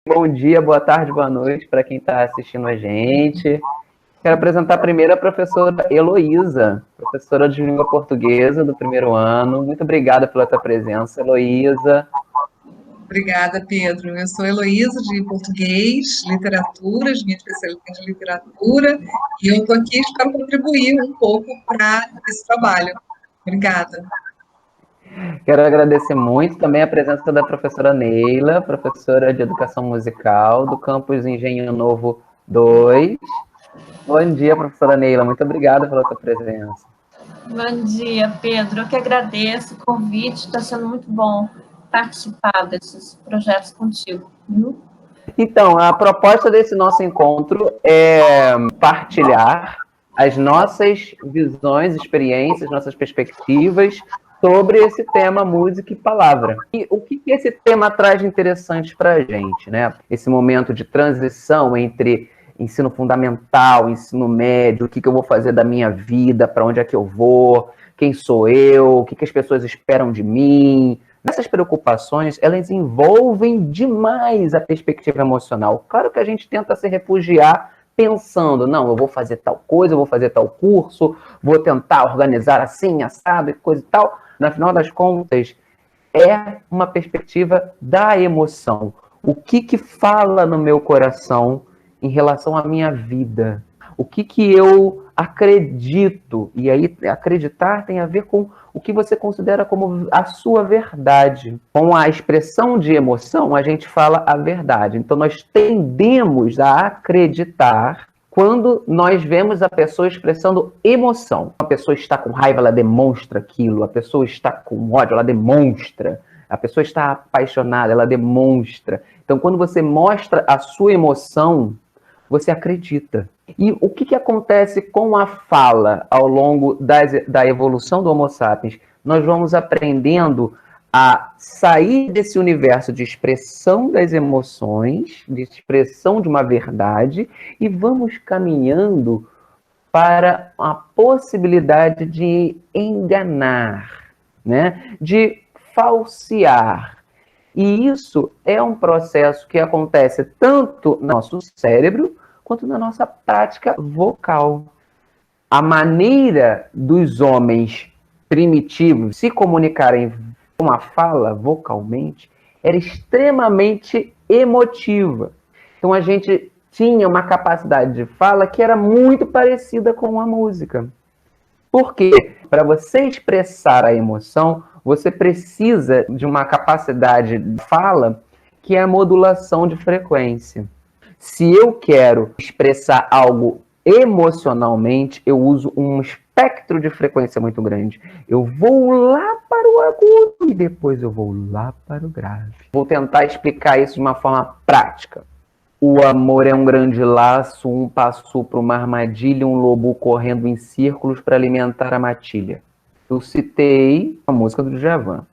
Bom dia, boa tarde, boa noite para quem está assistindo a gente. Quero apresentar primeiro a professora Heloísa, professora de língua portuguesa do primeiro ano. Muito obrigada pela tua presença, Heloísa. Obrigada, Pedro. Eu sou Heloísa, de português, literatura, de minha especialidade em literatura, e eu estou aqui, espero contribuir um pouco para esse trabalho. Obrigada. Quero agradecer muito também a presença da professora Neila, professora de educação musical do campus Engenho Novo 2. Bom dia, professora Neila. Muito obrigada pela tua presença. Bom dia, Pedro. Eu que agradeço o convite. Está sendo muito bom participar desses projetos contigo. Então, a proposta desse nosso encontro é partilhar as nossas visões, experiências, nossas perspectivas sobre esse tema música e palavra. E o que esse tema traz de interessante para a gente, né? Esse momento de transição entre ensino fundamental, ensino médio, o que eu vou fazer da minha vida, para onde é que eu vou, quem sou eu, o que as pessoas esperam de mim. Essas preocupações, elas envolvem demais a perspectiva emocional. Claro que a gente tenta se refugiar pensando, não, eu vou fazer tal coisa, eu vou fazer tal curso, vou tentar organizar assim, assado e coisa e tal. No final das contas, é uma perspectiva da emoção. O que fala no meu coração em relação à minha vida? O que eu acredito? E aí, acreditar tem a ver com o que você considera como a sua verdade. Com a expressão de emoção, a gente fala a verdade. Então, nós tendemos a acreditar quando nós vemos a pessoa expressando emoção. A pessoa está com raiva, ela demonstra aquilo. A pessoa está com ódio, ela demonstra. A pessoa está apaixonada, ela demonstra. Então, quando você mostra a sua emoção, você acredita. E o que acontece com a fala ao longo da evolução do Homo sapiens? Nós vamos aprendendo a sair desse universo de expressão das emoções, de expressão de uma verdade, e vamos caminhando para a possibilidade de enganar, né? De falsear. E isso é um processo que acontece tanto no nosso cérebro quanto na nossa prática vocal. A maneira dos homens primitivos se comunicarem com a fala vocalmente era extremamente emotiva. Então a gente tinha uma capacidade de fala que era muito parecida com a música. Por quê? Para você expressar a emoção, você precisa de uma capacidade de fala que é a modulação de frequência. Se eu quero expressar algo emocionalmente, eu uso um espectro de frequência muito grande. Eu vou lá para o agudo e depois eu vou lá para o grave. Vou tentar explicar isso de uma forma prática. O amor é um grande laço, um passo para uma armadilha, um lobo correndo em círculos para alimentar a matilha. Eu citei a música do Djavan.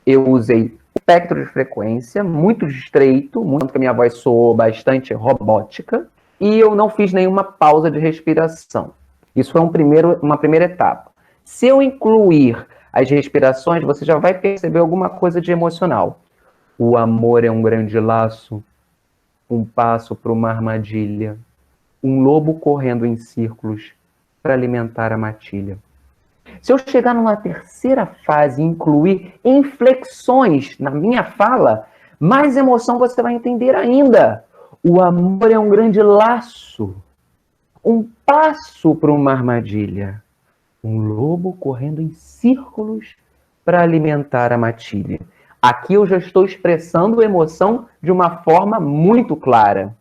Eu usei espectro de frequência muito estreito, muito que a minha voz soou bastante robótica, e eu não fiz nenhuma pausa de respiração. Isso foi uma primeira etapa. Se eu incluir as respirações, você já vai perceber alguma coisa de emocional. O amor é um grande laço, um passo para uma armadilha, um lobo correndo em círculos para alimentar a matilha. Se eu chegar numa terceira fase e incluir inflexões na minha fala, mais emoção você vai entender ainda. O amor é um grande laço, um passo para uma armadilha, um lobo correndo em círculos para alimentar a matilha. Aqui eu já estou expressando emoção de uma forma muito clara.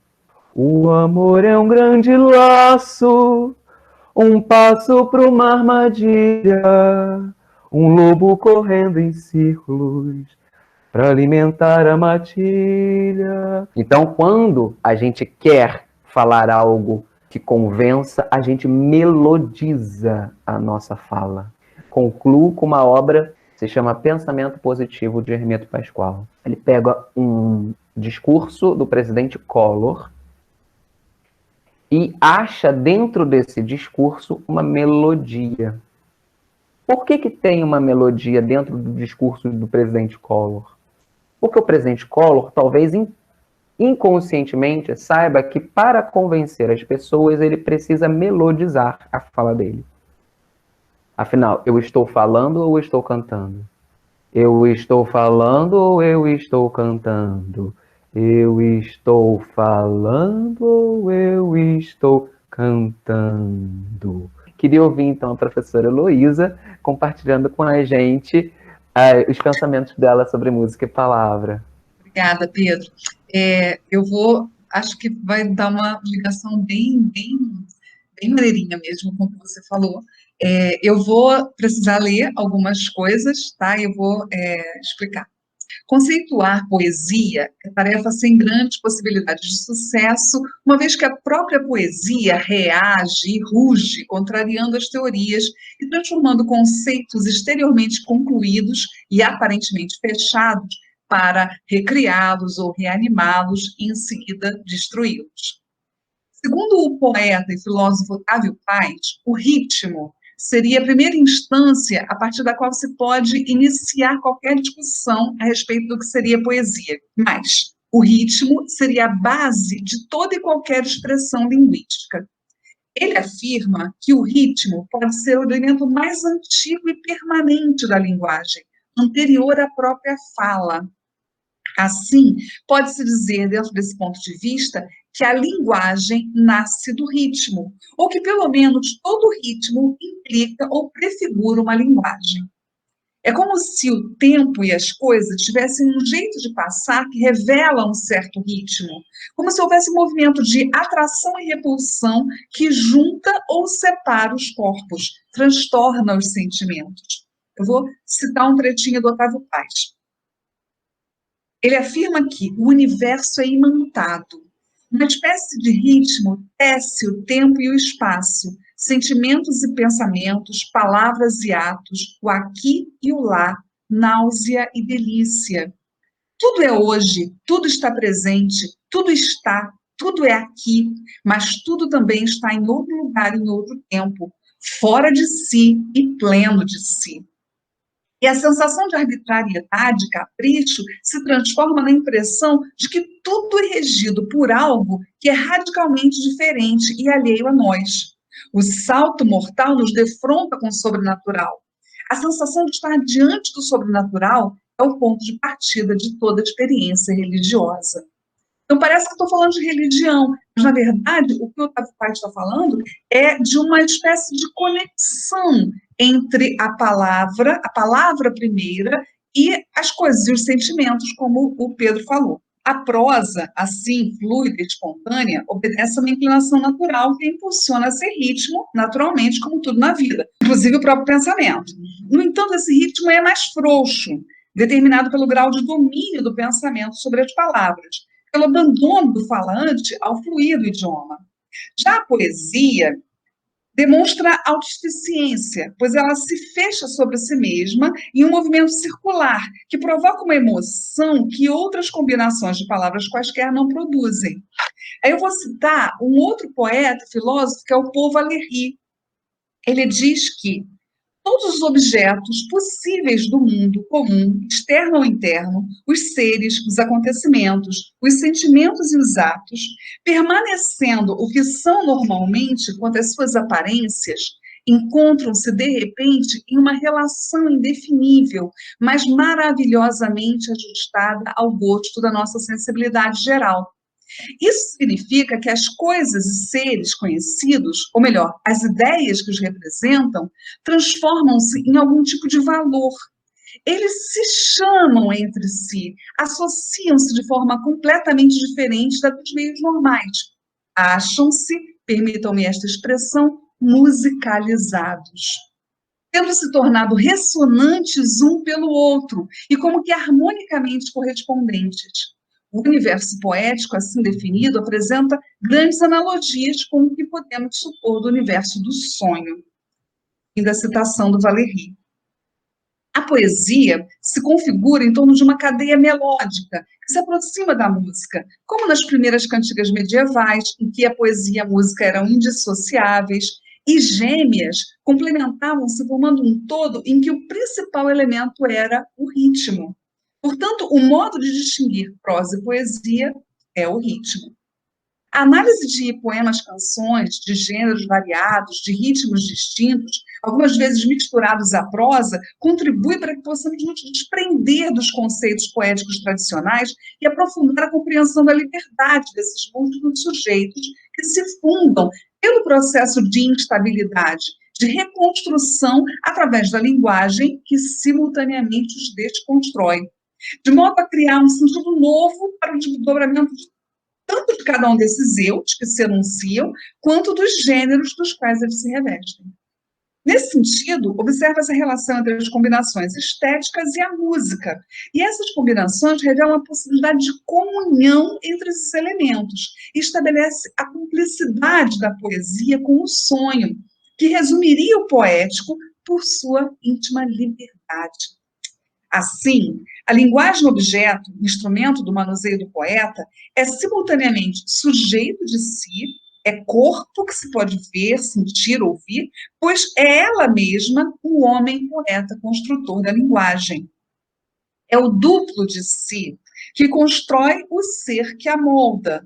O amor é um grande laço, um passo para uma armadilha, um lobo correndo em círculos para alimentar a matilha. Então, quando a gente quer falar algo que convença, a gente melodiza a nossa fala. Concluo com uma obra que se chama Pensamento Positivo, de Hermeto Pascoal. Ele pega um discurso do presidente Collor e acha dentro desse discurso uma melodia. Por que tem uma melodia dentro do discurso do presidente Collor? Porque o presidente Collor talvez inconscientemente, saiba que para convencer as pessoas, ele precisa melodizar a fala dele. Afinal, eu estou falando ou estou cantando? Eu estou falando ou eu estou cantando? Eu estou falando ou eu estou cantando? Queria ouvir, então, a professora Heloísa compartilhando com a gente os pensamentos dela sobre música e palavra. Obrigada, Pedro. Acho que vai dar uma ligação bem maneirinha mesmo com o que você falou. Eu vou precisar ler algumas coisas, tá? Eu vou explicar. Conceituar poesia é tarefa sem grandes possibilidades de sucesso, uma vez que a própria poesia reage e ruge, contrariando as teorias e transformando conceitos exteriormente concluídos e aparentemente fechados para recriá-los ou reanimá-los e, em seguida, destruí-los. Segundo o poeta e filósofo Otávio Paz, o ritmo seria a primeira instância a partir da qual se pode iniciar qualquer discussão a respeito do que seria poesia. Mas o ritmo seria a base de toda e qualquer expressão linguística. Ele afirma que o ritmo pode ser o elemento mais antigo e permanente da linguagem, anterior à própria fala. Assim, pode-se dizer, dentro desse ponto de vista, que a linguagem nasce do ritmo, ou que, pelo menos, todo ritmo implica ou prefigura uma linguagem. É como se o tempo e as coisas tivessem um jeito de passar que revela um certo ritmo, como se houvesse um movimento de atração e repulsão que junta ou separa os corpos, transtorna os sentimentos. Eu vou citar um trechinho do Otávio Paz. Ele afirma que o universo é imantado. Uma espécie de ritmo tece o tempo e o espaço, sentimentos e pensamentos, palavras e atos, o aqui e o lá, náusea e delícia. Tudo é hoje, tudo está presente, tudo é aqui, mas tudo também está em outro lugar, em outro tempo, fora de si e pleno de si. E a sensação de arbitrariedade, capricho, se transforma na impressão de que tudo é regido por algo que é radicalmente diferente e alheio a nós. O salto mortal nos defronta com o sobrenatural. A sensação de estar diante do sobrenatural é o ponto de partida de toda experiência religiosa. Então, parece que estou falando de religião, mas, na verdade, o que o Otávio Paz está falando é de uma espécie de conexão entre a palavra primeira, e as coisas, e os sentimentos, como o Pedro falou. A prosa, assim, fluida e espontânea, obedece a uma inclinação natural que impulsiona esse ritmo, naturalmente, como tudo na vida, inclusive o próprio pensamento. No entanto, esse ritmo é mais frouxo, determinado pelo grau de domínio do pensamento sobre as palavras, pelo abandono do falante ao fluir do idioma. Já a poesia demonstra autossuficiência, pois ela se fecha sobre si mesma em um movimento circular, que provoca uma emoção que outras combinações de palavras quaisquer não produzem. Aí eu vou citar um outro poeta, filósofo, que é o Paul Valéry. Ele diz que todos os objetos possíveis do mundo comum, externo ou interno, os seres, os acontecimentos, os sentimentos e os atos, permanecendo o que são normalmente quanto às suas aparências, encontram-se, de repente, em uma relação indefinível, mas maravilhosamente ajustada ao gosto da nossa sensibilidade geral. Isso significa que as coisas e seres conhecidos, ou melhor, as ideias que os representam, transformam-se em algum tipo de valor. Eles se chamam entre si, associam-se de forma completamente diferente da dos meios normais. Acham-se, permitam-me esta expressão, musicalizados, tendo se tornado ressonantes um pelo outro e como que harmonicamente correspondentes. O universo poético, assim definido, apresenta grandes analogias com o que podemos supor do universo do sonho. Fim da citação do Valéry. A poesia se configura em torno de uma cadeia melódica que se aproxima da música, como nas primeiras cantigas medievais, em que a poesia e a música eram indissociáveis, e gêmeas complementavam-se formando um todo em que o principal elemento era o ritmo. Portanto, o modo de distinguir prosa e poesia é o ritmo. A análise de poemas, canções, de gêneros variados, de ritmos distintos, algumas vezes misturados à prosa, contribui para que possamos nos desprender dos conceitos poéticos tradicionais e aprofundar a compreensão da liberdade desses múltiplos sujeitos que se fundam pelo processo de instabilidade, de reconstrução através da linguagem que simultaneamente os desconstrói, de modo a criar um sentido novo para o desdobramento tanto de cada um desses eus que se enunciam, quanto dos gêneros dos quais eles se revestem. Nesse sentido, observa-se a relação entre as combinações estéticas e a música, e essas combinações revelam a possibilidade de comunhão entre esses elementos, e estabelece a cumplicidade da poesia com o sonho, que resumiria o poético por sua íntima liberdade. Assim, a linguagem objeto, instrumento do manuseio do poeta, é simultaneamente sujeito de si, é corpo que se pode ver, sentir, ouvir, pois é ela mesma o homem poeta construtor da linguagem. É o duplo de si que constrói o ser que a molda.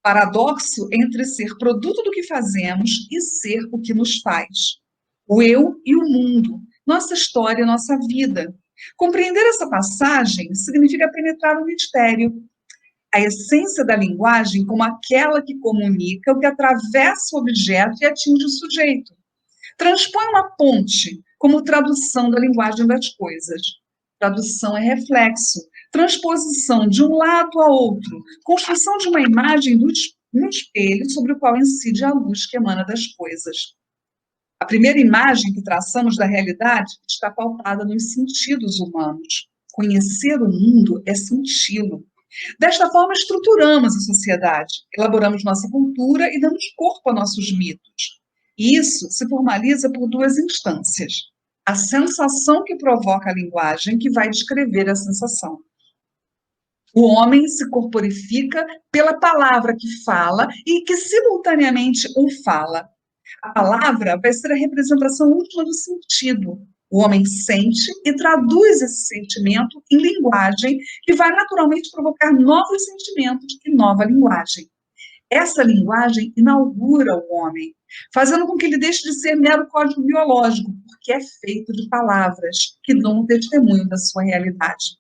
Paradoxo entre ser produto do que fazemos e ser o que nos faz. O eu e o mundo, nossa história, nossa vida. Compreender essa passagem significa penetrar o mistério, a essência da linguagem como aquela que comunica o que atravessa o objeto e atinge o sujeito. Transpõe uma ponte como tradução da linguagem das coisas. Tradução é reflexo, transposição de um lado a outro, construção de uma imagem no espelho sobre o qual incide a luz que emana das coisas. A primeira imagem que traçamos da realidade está pautada nos sentidos humanos. Conhecer o mundo é senti-lo. Desta forma, estruturamos a sociedade, elaboramos nossa cultura e damos corpo a nossos mitos. E isso se formaliza por duas instâncias. A sensação que provoca a linguagem, que vai descrever a sensação. O homem se corporifica pela palavra que fala e que simultaneamente o fala. A palavra vai ser a representação última do sentido. O homem sente e traduz esse sentimento em linguagem, que vai naturalmente provocar novos sentimentos e nova linguagem. Essa linguagem inaugura o homem, fazendo com que ele deixe de ser mero código biológico, porque é feito de palavras que dão um testemunho da sua realidade.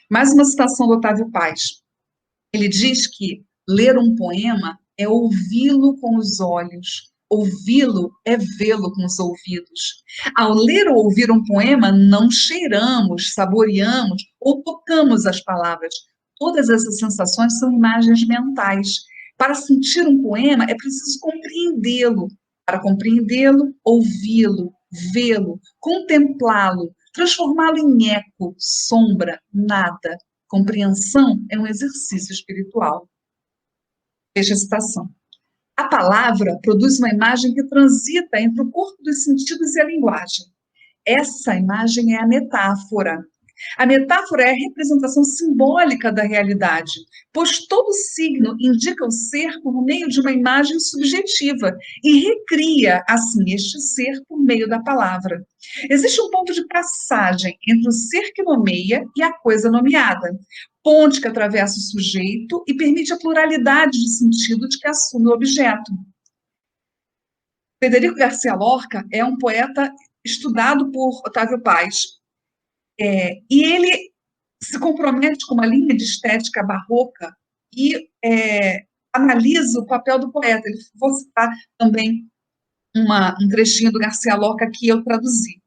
Mais uma citação do Otávio Paz. Ele diz que ler um poema é ouvi-lo com os olhos, ouvi-lo é vê-lo com os ouvidos. Ao ler ou ouvir um poema, não cheiramos, saboreamos ou tocamos as palavras. Todas essas sensações são imagens mentais. Para sentir um poema, é preciso compreendê-lo. Para compreendê-lo, ouvi-lo, vê-lo, contemplá-lo, transformá-lo em eco, sombra, nada. Compreensão é um exercício espiritual. Fecha a citação. A palavra produz uma imagem que transita entre o corpo dos sentidos e a linguagem. Essa imagem é a metáfora. A metáfora é a representação simbólica da realidade, pois todo signo indica o ser por meio de uma imagem subjetiva e recria, assim, este ser por meio da palavra. Existe um ponto de passagem entre o ser que nomeia e a coisa nomeada, ponte que atravessa o sujeito e permite a pluralidade de sentidos que assume o objeto. Federico Garcia Lorca é um poeta estudado por Otávio Paz, e ele se compromete com uma linha de estética barroca e analisa o papel do poeta. Vou citar também um trechinho do Garcia Lorca que eu traduzi.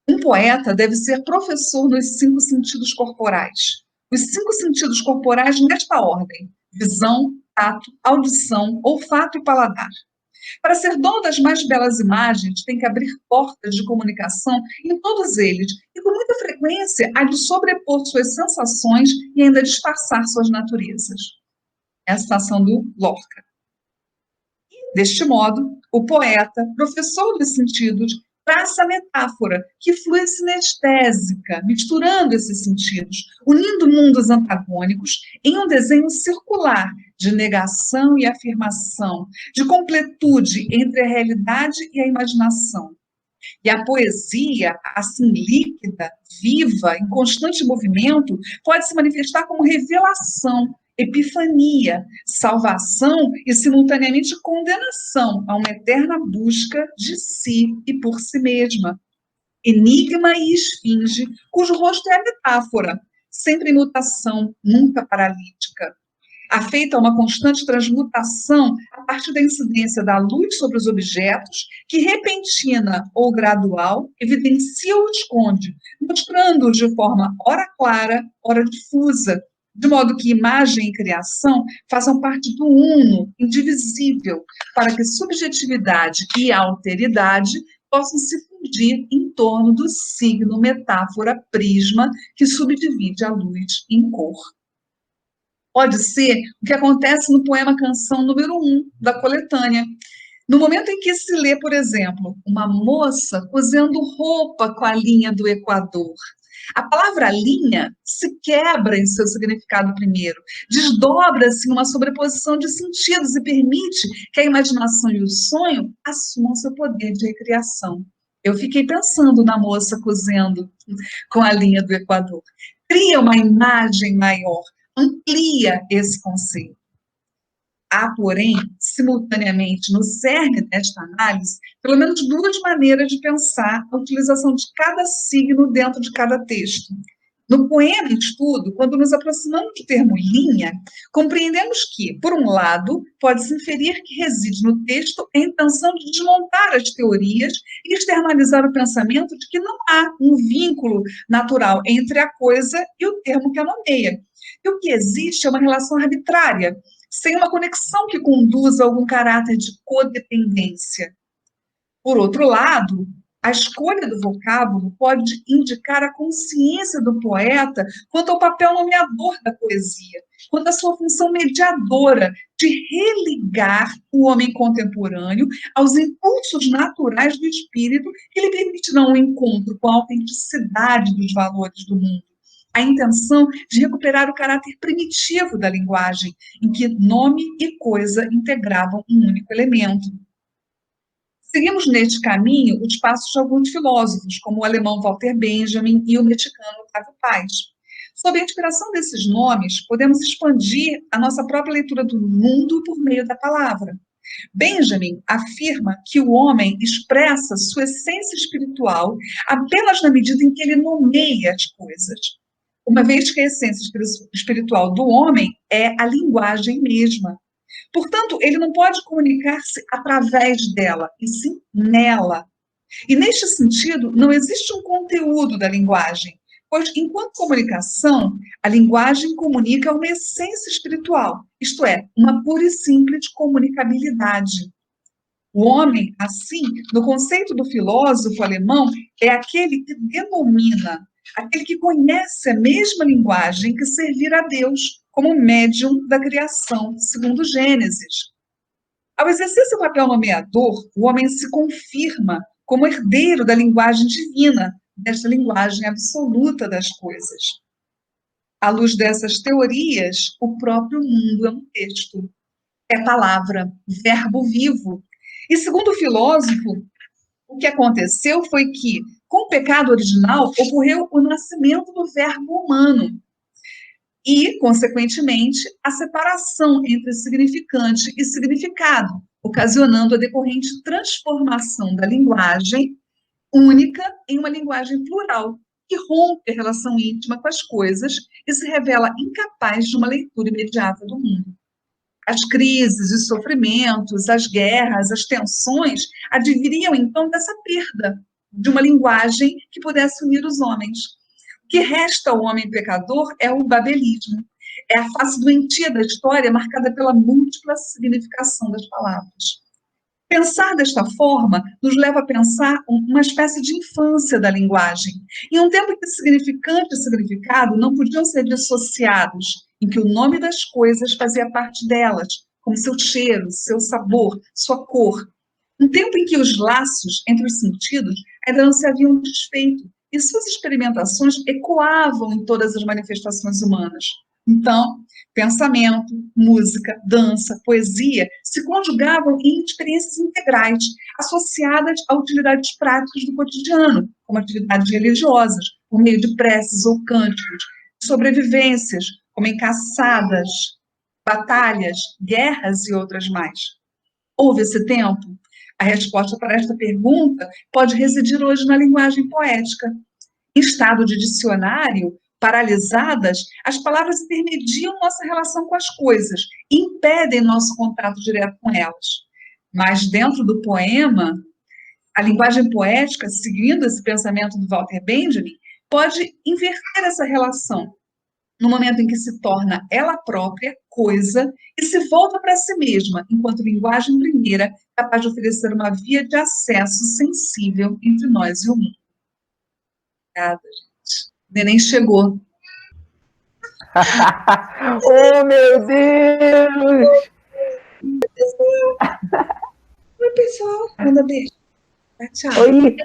Um poeta deve ser professor nos 5 sentidos corporais. Os 5 sentidos corporais nesta ordem: visão, tato, audição, olfato e paladar. Para ser dono das mais belas imagens, tem que abrir portas de comunicação em todos eles, e com muita frequência há de sobrepor suas sensações e ainda disfarçar suas naturezas. É a citação do Lorca. Deste modo, o poeta, professor dos sentidos, traça a metáfora, que flui sinestésica, misturando esses sentidos, unindo mundos antagônicos em um desenho circular de negação e afirmação, de completude entre a realidade e a imaginação. E a poesia, assim líquida, viva, em constante movimento, pode se manifestar como revelação, epifania, salvação e, simultaneamente, condenação a uma eterna busca de si e por si mesma. Enigma e esfinge, cujo rosto é a metáfora, sempre em mutação, nunca paralítica. Afeita a uma constante transmutação a partir da incidência da luz sobre os objetos, que, repentina ou gradual, evidencia ou esconde, mostrando-os de forma ora clara, ora difusa, de modo que imagem e criação façam parte do uno, indivisível, para que subjetividade e alteridade possam se fundir em torno do signo, metáfora, prisma, que subdivide a luz em cor. Pode ser o que acontece no poema Canção número 1 da coletânea. No momento em que se lê, por exemplo, uma moça cosendo roupa com a linha do Equador. A palavra linha se quebra em seu significado primeiro, desdobra-se em uma sobreposição de sentidos e permite que a imaginação e o sonho assumam seu poder de recriação. Eu fiquei pensando na moça cosendo com a linha do Equador. Cria uma imagem maior, amplia esse conceito. Há, porém, simultaneamente, no cerne desta análise, pelo menos duas maneiras de pensar a utilização de cada signo dentro de cada texto. No poema em estudo, quando nos aproximamos do termo linha, compreendemos que, por um lado, pode-se inferir que reside no texto a intenção de desmontar as teorias e externalizar o pensamento de que não há um vínculo natural entre a coisa e o termo que a nomeia. E o que existe é uma relação arbitrária, sem uma conexão que conduza a algum caráter de codependência. Por outro lado, a escolha do vocábulo pode indicar a consciência do poeta quanto ao papel nomeador da poesia, quanto à sua função mediadora de religar o homem contemporâneo aos impulsos naturais do espírito que lhe permitirão o encontro com a autenticidade dos valores do mundo. A intenção de recuperar o caráter primitivo da linguagem, em que nome e coisa integravam um único elemento. Seguimos neste caminho os passos de alguns filósofos, como o alemão Walter Benjamin e o mexicano Octavio Paz. Sob a inspiração desses nomes, podemos expandir a nossa própria leitura do mundo por meio da palavra. Benjamin afirma que o homem expressa sua essência espiritual apenas na medida em que ele nomeia as coisas, uma vez que a essência espiritual do homem é a linguagem mesma. Portanto, ele não pode comunicar-se através dela, e sim nela. E, neste sentido, não existe um conteúdo da linguagem, pois, enquanto comunicação, a linguagem comunica uma essência espiritual, isto é, uma pura e simples comunicabilidade. O homem, assim, no conceito do filósofo alemão, é aquele que denomina, aquele que conhece a mesma linguagem que servir a Deus, como médium da criação, segundo Gênesis. Ao exercer seu papel nomeador, o homem se confirma como herdeiro da linguagem divina, desta linguagem absoluta das coisas. À luz dessas teorias, o próprio mundo é um texto. É palavra, verbo vivo. E, segundo o filósofo, o que aconteceu foi que, com o pecado original, ocorreu o nascimento do verbo humano e, consequentemente, a separação entre significante e significado, ocasionando a decorrente transformação da linguagem única em uma linguagem plural, que rompe a relação íntima com as coisas e se revela incapaz de uma leitura imediata do mundo. As crises, os sofrimentos, as guerras, as tensões adviriam, então, dessa perda de uma linguagem que pudesse unir os homens. O que resta ao homem pecador é o babelismo. É a face doentia da história marcada pela múltipla significação das palavras. Pensar desta forma nos leva a pensar uma espécie de infância da linguagem, em um tempo em que significante e significado não podiam ser dissociados, em que o nome das coisas fazia parte delas, como seu cheiro, seu sabor, sua cor. Um tempo em que os laços entre os sentidos ainda não se haviam desfeito, e suas experimentações ecoavam em todas as manifestações humanas. Então, pensamento, música, dança, poesia se conjugavam em experiências integrais, associadas a utilidades práticas do cotidiano, como atividades religiosas, por meio de preces ou cânticos, sobrevivências, como em caçadas, batalhas, guerras e outras mais. Houve esse tempo? A resposta para esta pergunta pode residir hoje na linguagem poética. Em estado de dicionário, paralisadas, as palavras intermediam nossa relação com as coisas, impedem nosso contato direto com elas. Mas dentro do poema, a linguagem poética, seguindo esse pensamento do Walter Benjamin, pode inverter essa relação, no momento em que se torna ela própria coisa e se volta para si mesma, enquanto linguagem primeira, capaz de oferecer uma via de acesso sensível entre nós e o mundo. Obrigada, gente. O neném chegou. Oh, meu Deus! Oi, pessoal. Manda beijo. Dá tchau. Oi!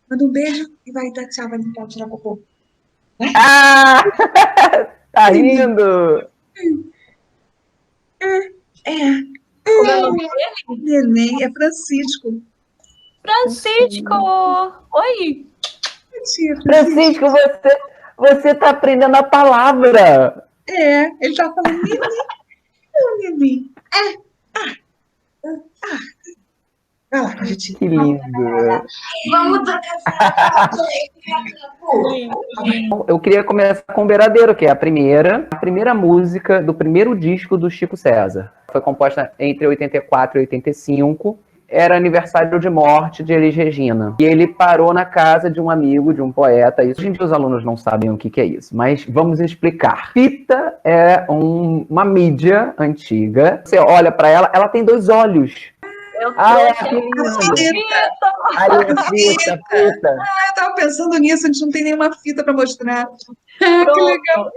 Manda um beijo e vai dar tchau, vai limpar, tirar cocô. Ah! Tá rindo! Como é o nome dele? Neném é Francisco. Francisco! Oi! Mentira, Francisco, você tá aprendendo a palavra! É, ele tá falando neném. Não, neném. Vai lá, gente. Que lindo! Vamos tocar. Eu queria começar com o Beiradeiro, que é a primeira música do primeiro disco do Chico César. Foi composta entre 84 e 85. Era aniversário de morte de Elis Regina. E ele parou na casa de um amigo, de um poeta. Isso, hoje em dia os alunos não sabem o que é isso, mas vamos explicar. Fita é uma mídia antiga. Você olha para ela, ela tem 2 olhos. Eu É trouxe a fita. fita. Eu tava pensando nisso, a gente não tem nenhuma fita para mostrar. Que Pronto. legal.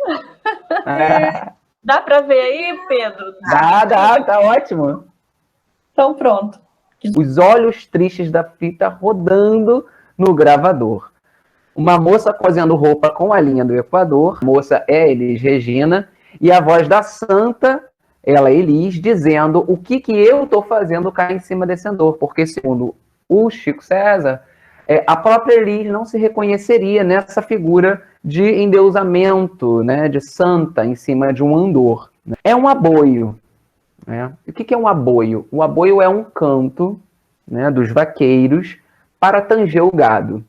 Dá para ver aí, Pedro? Tá ótimo. Então, pronto. Os olhos tristes da fita rodando no gravador. Uma moça cosendo roupa com a linha do Equador. A moça é Elis Regina. E a voz da santa, ela Elis, dizendo o que eu tô fazendo cá em cima desse andor. Porque, segundo o Chico César, a própria Elis não se reconheceria nessa figura de endeusamento, né, de santa em cima de um andor. É um aboio. Né? O que é um aboio? O aboio é um canto, né, dos vaqueiros para tanger o gado.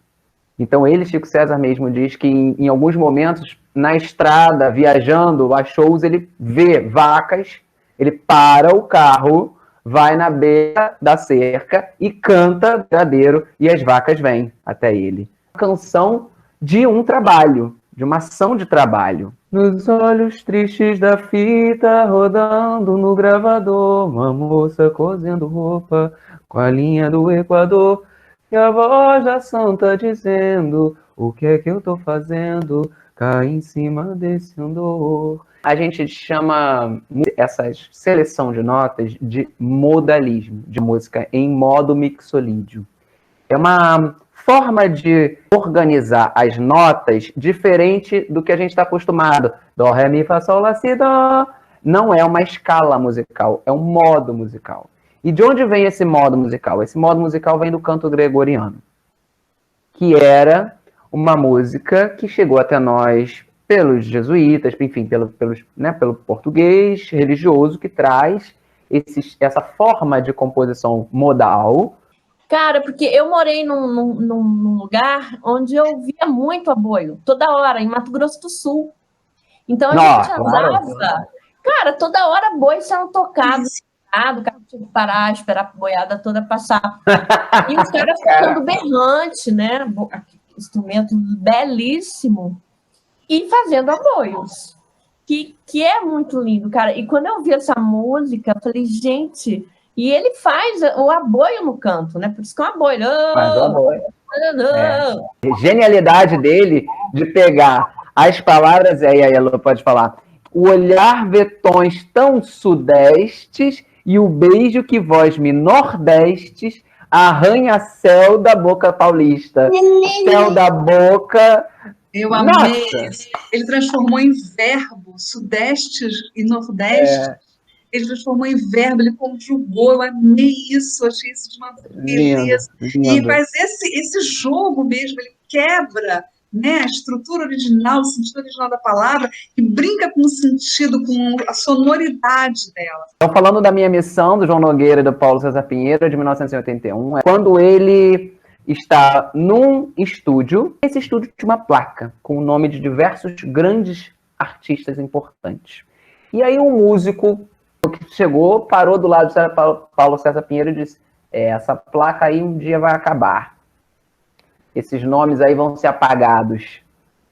Então ele, Chico César mesmo, diz que em alguns momentos, na estrada, viajando a shows, ele vê vacas, ele para o carro, vai na beira da cerca e canta Beiradeiro e as vacas vêm até ele. Uma canção de um trabalho, de uma ação de trabalho. Nos olhos tristes da fita, rodando no gravador, uma moça cosendo roupa com a linha do Equador, e a voz da santa dizendo o que é que eu tô fazendo cá em cima desse andor. A gente chama essa seleção de notas de modalismo, de música em modo mixolídio. É uma forma de organizar as notas diferente do que a gente está acostumado. Dó, ré, mi, fá, sol, lá, si, dó. Não é uma escala musical, é um modo musical. E de onde vem esse modo musical? Esse modo musical vem do canto gregoriano, que era uma música que chegou até nós pelos jesuítas, enfim, pelo português religioso, que traz essa forma de composição modal. Cara, porque eu morei num lugar onde eu via muito aboio, toda hora, em Mato Grosso do Sul. Então a gente andava, cara, toda hora boi sendo tocado, o cara tinha que parar, esperar a boiada toda passar. E os caras tocando berrante, né? Instrumento belíssimo. E fazendo aboios. Que é muito lindo, cara. E quando eu vi essa música, eu falei, gente... E ele faz o aboio no canto, né? Por isso que é um aboio. Faz o aboio. Genialidade dele de pegar as palavras, e aí a Elo pode falar, o olhar vê tons tão sudestes e o beijo que vós me nordestes arranha-céu da boca paulista. Céu da boca Eu amei isso. Ele transformou em verbo Sudeste e Nordeste. Ele transformou em verbo, ele conjugou. Eu amei isso, achei isso de uma beleza. E faz esse jogo mesmo, ele quebra, né, a estrutura original, o sentido original da palavra, e brinca com o sentido, com a sonoridade dela. Então, falando da minha missão, do João Nogueira e do Paulo César Pinheiro, de 1981, é quando ele está num estúdio. Esse estúdio tinha uma placa com o nome de diversos grandes artistas importantes. E aí um músico que chegou, parou do lado de Paulo César Pinheiro e disse: essa placa aí um dia vai acabar. Esses nomes aí vão ser apagados.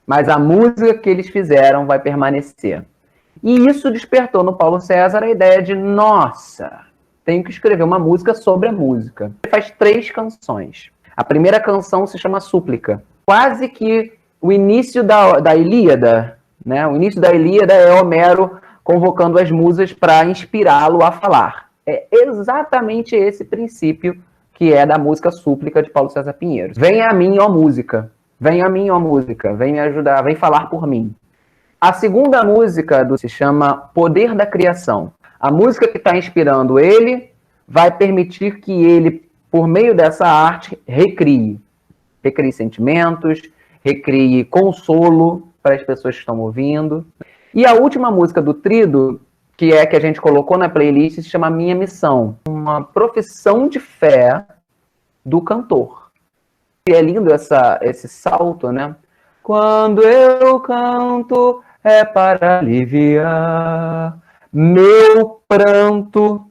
Mas a música que eles fizeram vai permanecer. E isso despertou no Paulo César a ideia de, nossa, tenho que escrever uma música sobre a música. Ele faz 3 canções. A primeira canção se chama Súplica. Quase que o início da Ilíada, né? O início da Ilíada é Homero convocando as musas para inspirá-lo a falar. É exatamente esse princípio que é da música Súplica de Paulo César Pinheiro. Vem a mim, ó música. Vem a mim, ó música. Vem me ajudar, vem falar por mim. A segunda música se chama Poder da Criação. A música que está inspirando ele vai permitir que ele, por meio dessa arte, recrie sentimentos, recrie consolo para as pessoas que estão ouvindo. E a última música do Trido, que é a que a gente colocou na playlist, se chama Minha Missão. Uma profissão de fé do cantor. E é lindo esse salto, né? Quando eu canto é para aliviar meu pranto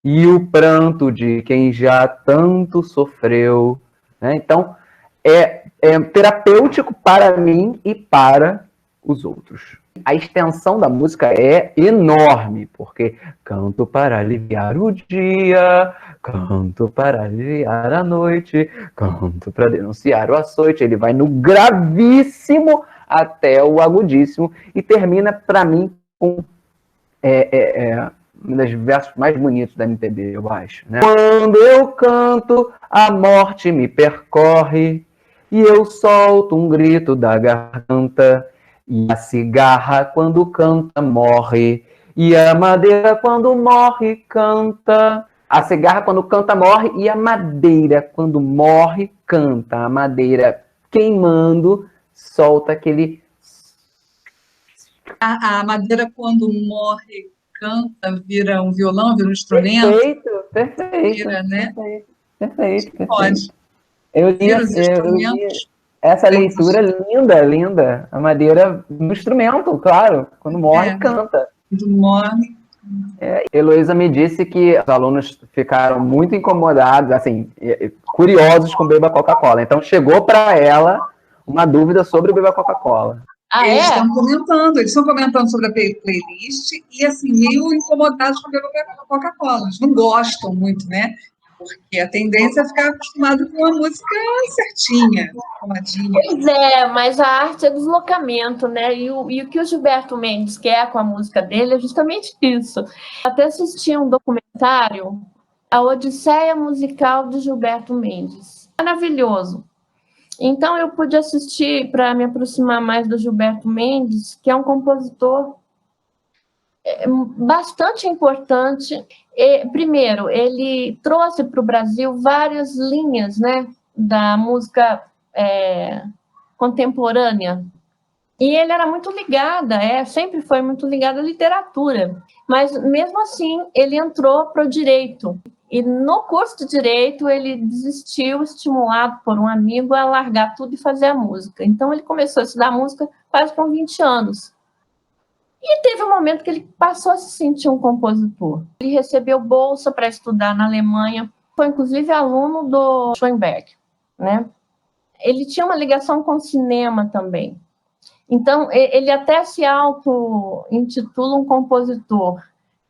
e o pranto de quem já tanto sofreu. Né? Então, é terapêutico para mim e para os outros. A extensão da música é enorme, porque canto para aliviar o dia, canto para aliviar a noite, canto para denunciar o açoite. Ele vai no gravíssimo até o agudíssimo e termina, para mim, com um dos versos mais bonitos da MPB, eu acho. Né? Quando eu canto, a morte me percorre e eu solto um grito da garganta. E a cigarra, quando canta, morre. E a madeira, quando morre, canta. A cigarra, quando canta, morre. E a madeira, quando morre, canta. A madeira queimando, solta aquele... A madeira, quando morre, canta, vira um violão, vira um instrumento. Perfeito. Vira, né? Perfeito. Pode. Eu li essa leitura linda. A madeira no instrumento, claro. Quando morre, canta. Quando morre. Heloísa me disse que os alunos ficaram muito incomodados, assim, curiosos com Beba Coca-Cola. Então chegou para ela uma dúvida sobre o Beba Coca-Cola. Eles estão comentando sobre a playlist e, assim, meio incomodados com a Beba Coca-Cola. Eles não gostam muito, né? Porque a tendência é ficar acostumado com a música certinha, arrumadinha. Pois é, mas a arte é deslocamento, né? E o que o Gilberto Mendes quer com a música dele é justamente isso. Até assisti um documentário, A Odisseia Musical de Gilberto Mendes. Maravilhoso. Então eu pude assistir para me aproximar mais do Gilberto Mendes, que é um compositor bastante importante. Primeiro, ele trouxe para o Brasil várias linhas, né, da música contemporânea. E ele era muito ligado, sempre foi muito ligado à literatura. Mas, mesmo assim, ele entrou para o direito. E no curso de direito, ele desistiu, estimulado por um amigo, a largar tudo e fazer a música. Então, ele começou a estudar música quase com 20 anos. E teve um momento que ele passou a se sentir um compositor. Ele recebeu bolsa para estudar na Alemanha, foi inclusive aluno do Schoenberg, né? Ele tinha uma ligação com o cinema também. Então, ele até se auto-intitula um compositor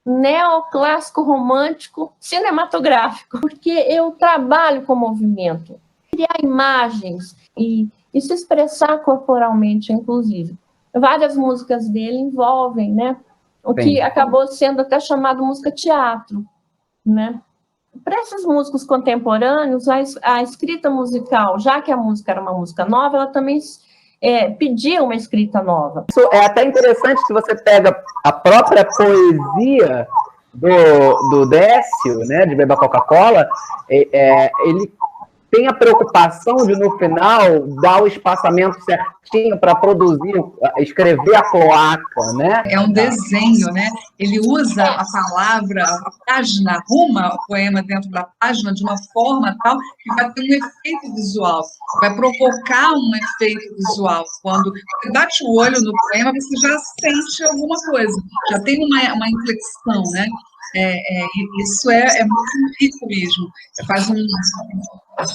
neoclássico romântico cinematográfico, porque eu trabalho com movimento, criar imagens e se expressar corporalmente, inclusive. Várias músicas dele envolvem, né? O que acabou sendo até chamado música-teatro, né? Para esses músicos contemporâneos, a escrita musical, já que a música era uma música nova, ela também pedir uma escrita nova. Isso é até interessante se você pega a própria poesia do Décio, né, de Beba Coca-Cola, ele tem a preocupação de, no final, dar o espaçamento certinho para produzir, escrever a cloaca, né? É um desenho, né? Ele usa a palavra, a página, arruma o poema dentro da página de uma forma tal que vai ter um efeito visual, vai provocar um efeito visual. Quando você bate o olho no poema, você já sente alguma coisa, já tem uma inflexão, né? Isso é muito rico mesmo. Faz um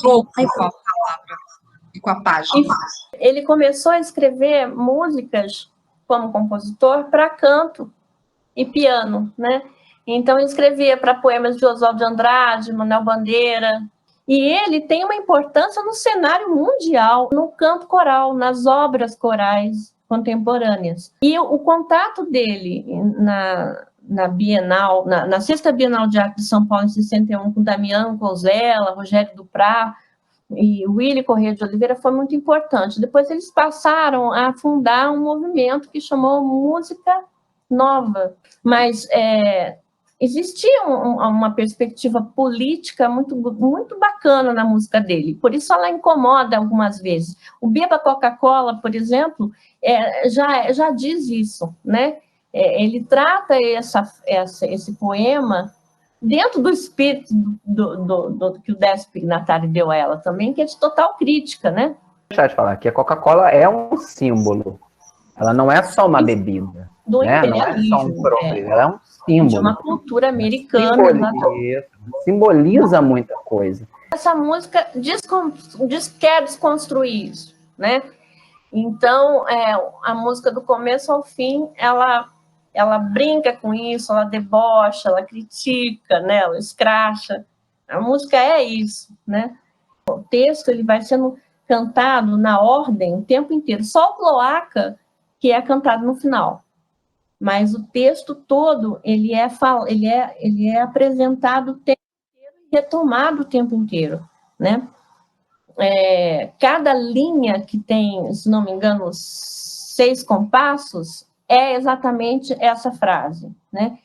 jogo com a palavra e com a página. Ele começou a escrever músicas como compositor para canto e piano, né? Então ele escrevia para poemas de Oswald de Andrade, Manuel Bandeira, e ele tem uma importância no cenário mundial, no canto coral, nas obras corais contemporâneas. E o contato dele na Bienal, na Sexta Bienal de Arte de São Paulo, em 61, com Damião Gonzella, Rogério Duprat e Willy Corrêa de Oliveira, foi muito importante. Depois eles passaram a fundar um movimento que chamou Música Nova, mas existia uma perspectiva política muito, muito bacana na música dele, por isso ela incomoda algumas vezes. O Beba Coca-Cola, por exemplo, já diz isso, né? Ele trata esse poema dentro do espírito do que o Décio Pignatari deu a ela também, que é de total crítica, né? Deixa eu te falar que a Coca-Cola é um símbolo. Ela não é só uma bebida. Do né? Não é só um próprio, ela é um símbolo. De uma cultura americana. Simboliza muita coisa. Essa música quer desconstruir isso, né? Então, a música do começo ao fim, ela brinca com isso, ela debocha, ela critica, né? Ela escracha. A música é isso, né? O texto ele vai sendo cantado na ordem o tempo inteiro. Só o cloaca que é cantado no final. Mas o texto todo ele é apresentado o tempo inteiro e retomado o tempo inteiro, né? Cada linha que tem, se não me engano, 6 compassos, é exatamente essa frase, né?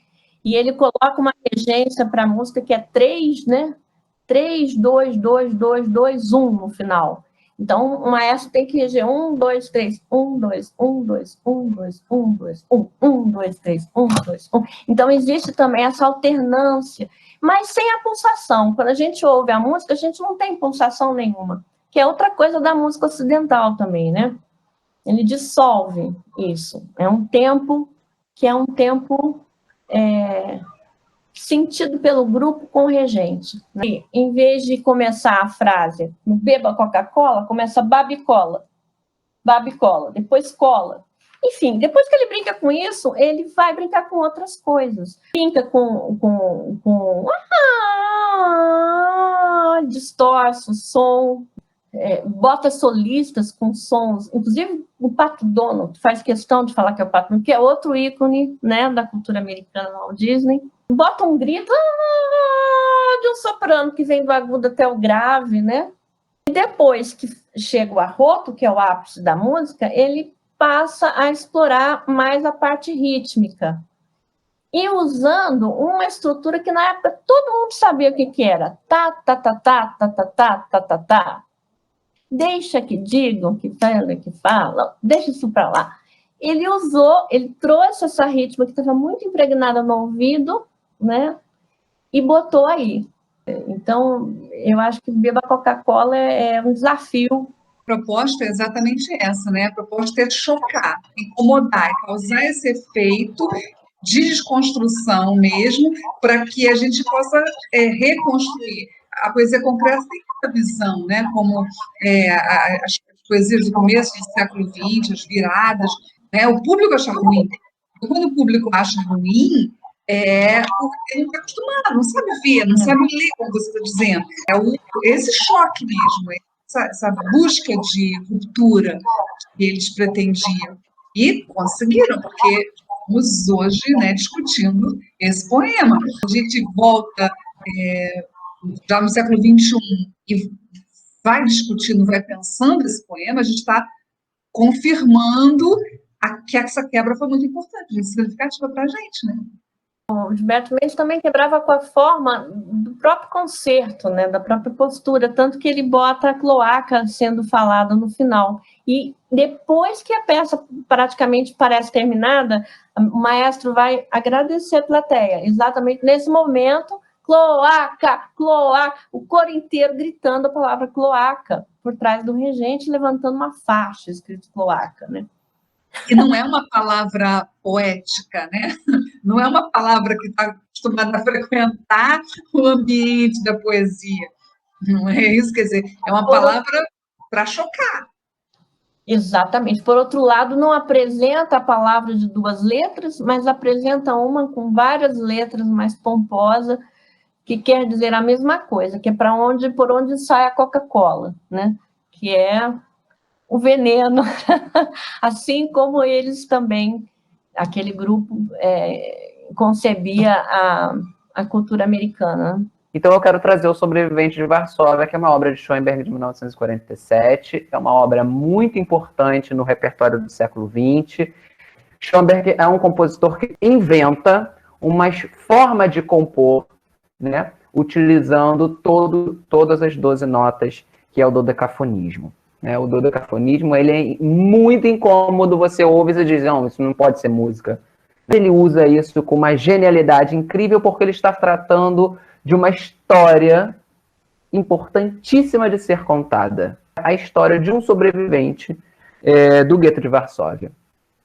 E ele coloca uma regência para a música que é 3, né? 3, 2, 2, 2, 2, 1 no final. Então, o maestro tem que reger 1, 2, 3, 1, 2, 1, 2, 1, 2, 1, 2, 1, 1, 2, 3, 1, 2, 1. Então, existe também essa alternância, mas sem a pulsação. Quando a gente ouve a música, a gente não tem pulsação nenhuma, que é outra coisa da música ocidental também, né? Ele dissolve isso. É um tempo que é um tempo sentido pelo grupo com o regente. E, em vez de começar a frase no Beba Coca-Cola, começa babicola, babicola, depois cola. Enfim, depois que ele brinca com isso, ele vai brincar com outras coisas. Brinca distorce o som, bota solistas com sons, inclusive o Pato Donald faz questão de falar que é o Pato Donald, que é outro ícone, né, da cultura americana, Walt Disney. Bota um grito de um soprano que vem do agudo até o grave, né? E depois que chega o arroto, que é o ápice da música, ele passa a explorar mais a parte rítmica. E usando uma estrutura que na época todo mundo sabia o que era. Tá, tá, tá, tá, tá, tá, tá, tá, tá, tá. Deixa que digam, que falam, deixa isso para lá. Ele trouxe essa ritmo que estava muito impregnada no ouvido, né? E botou aí. Então, eu acho que Beba Coca-Cola é um desafio. A proposta é exatamente essa, né? A proposta é chocar, incomodar, causar esse efeito de desconstrução mesmo, para que a gente possa reconstruir. A poesia concreta tem essa visão, né? Como as poesias do começo do século XX, as viradas, né? O público acha ruim. Quando o público acha ruim, porque não está acostumado, não sabe ver, não sabe ler, como você está dizendo. Esse choque mesmo, essa busca de ruptura que eles pretendiam. E conseguiram, porque estamos hoje, né, discutindo esse poema. A gente volta já no século XXI e vai discutindo, vai pensando esse poema, a gente está confirmando que essa quebra foi muito importante, muito significativa para a gente, né? O Gilberto Mendes também quebrava com a forma do próprio concerto, né, da própria postura, tanto que ele bota a cloaca sendo falada no final. E depois que a peça praticamente parece terminada, o maestro vai agradecer a plateia. Exatamente nesse momento, cloaca, cloaca, o coro inteiro gritando a palavra cloaca por trás do regente, levantando uma faixa escrito cloaca, né? E não é uma palavra poética, né? Não é uma palavra que está acostumada a frequentar o ambiente da poesia. Não é isso? Quer dizer, é uma palavra para chocar. Exatamente. Por outro lado, não apresenta a palavra de duas letras, mas apresenta uma com várias letras mais pomposa, que quer dizer a mesma coisa, que é por onde sai a Coca-Cola, né? Que é o veneno, assim como eles também, aquele grupo concebia a cultura americana. Então eu quero trazer O Sobrevivente de Varsóvia, que é uma obra de Schoenberg de 1947, é uma obra muito importante no repertório do século XX. Schoenberg é um compositor que inventa uma forma de compor, né, utilizando todas as 12 notas, que é o dodecafonismo. O dodecafonismo, ele é muito incômodo, você ouve e diz, não, isso não pode ser música. Ele usa isso com uma genialidade incrível, porque ele está tratando de uma história importantíssima de ser contada. A história de um sobrevivente do gueto de Varsóvia,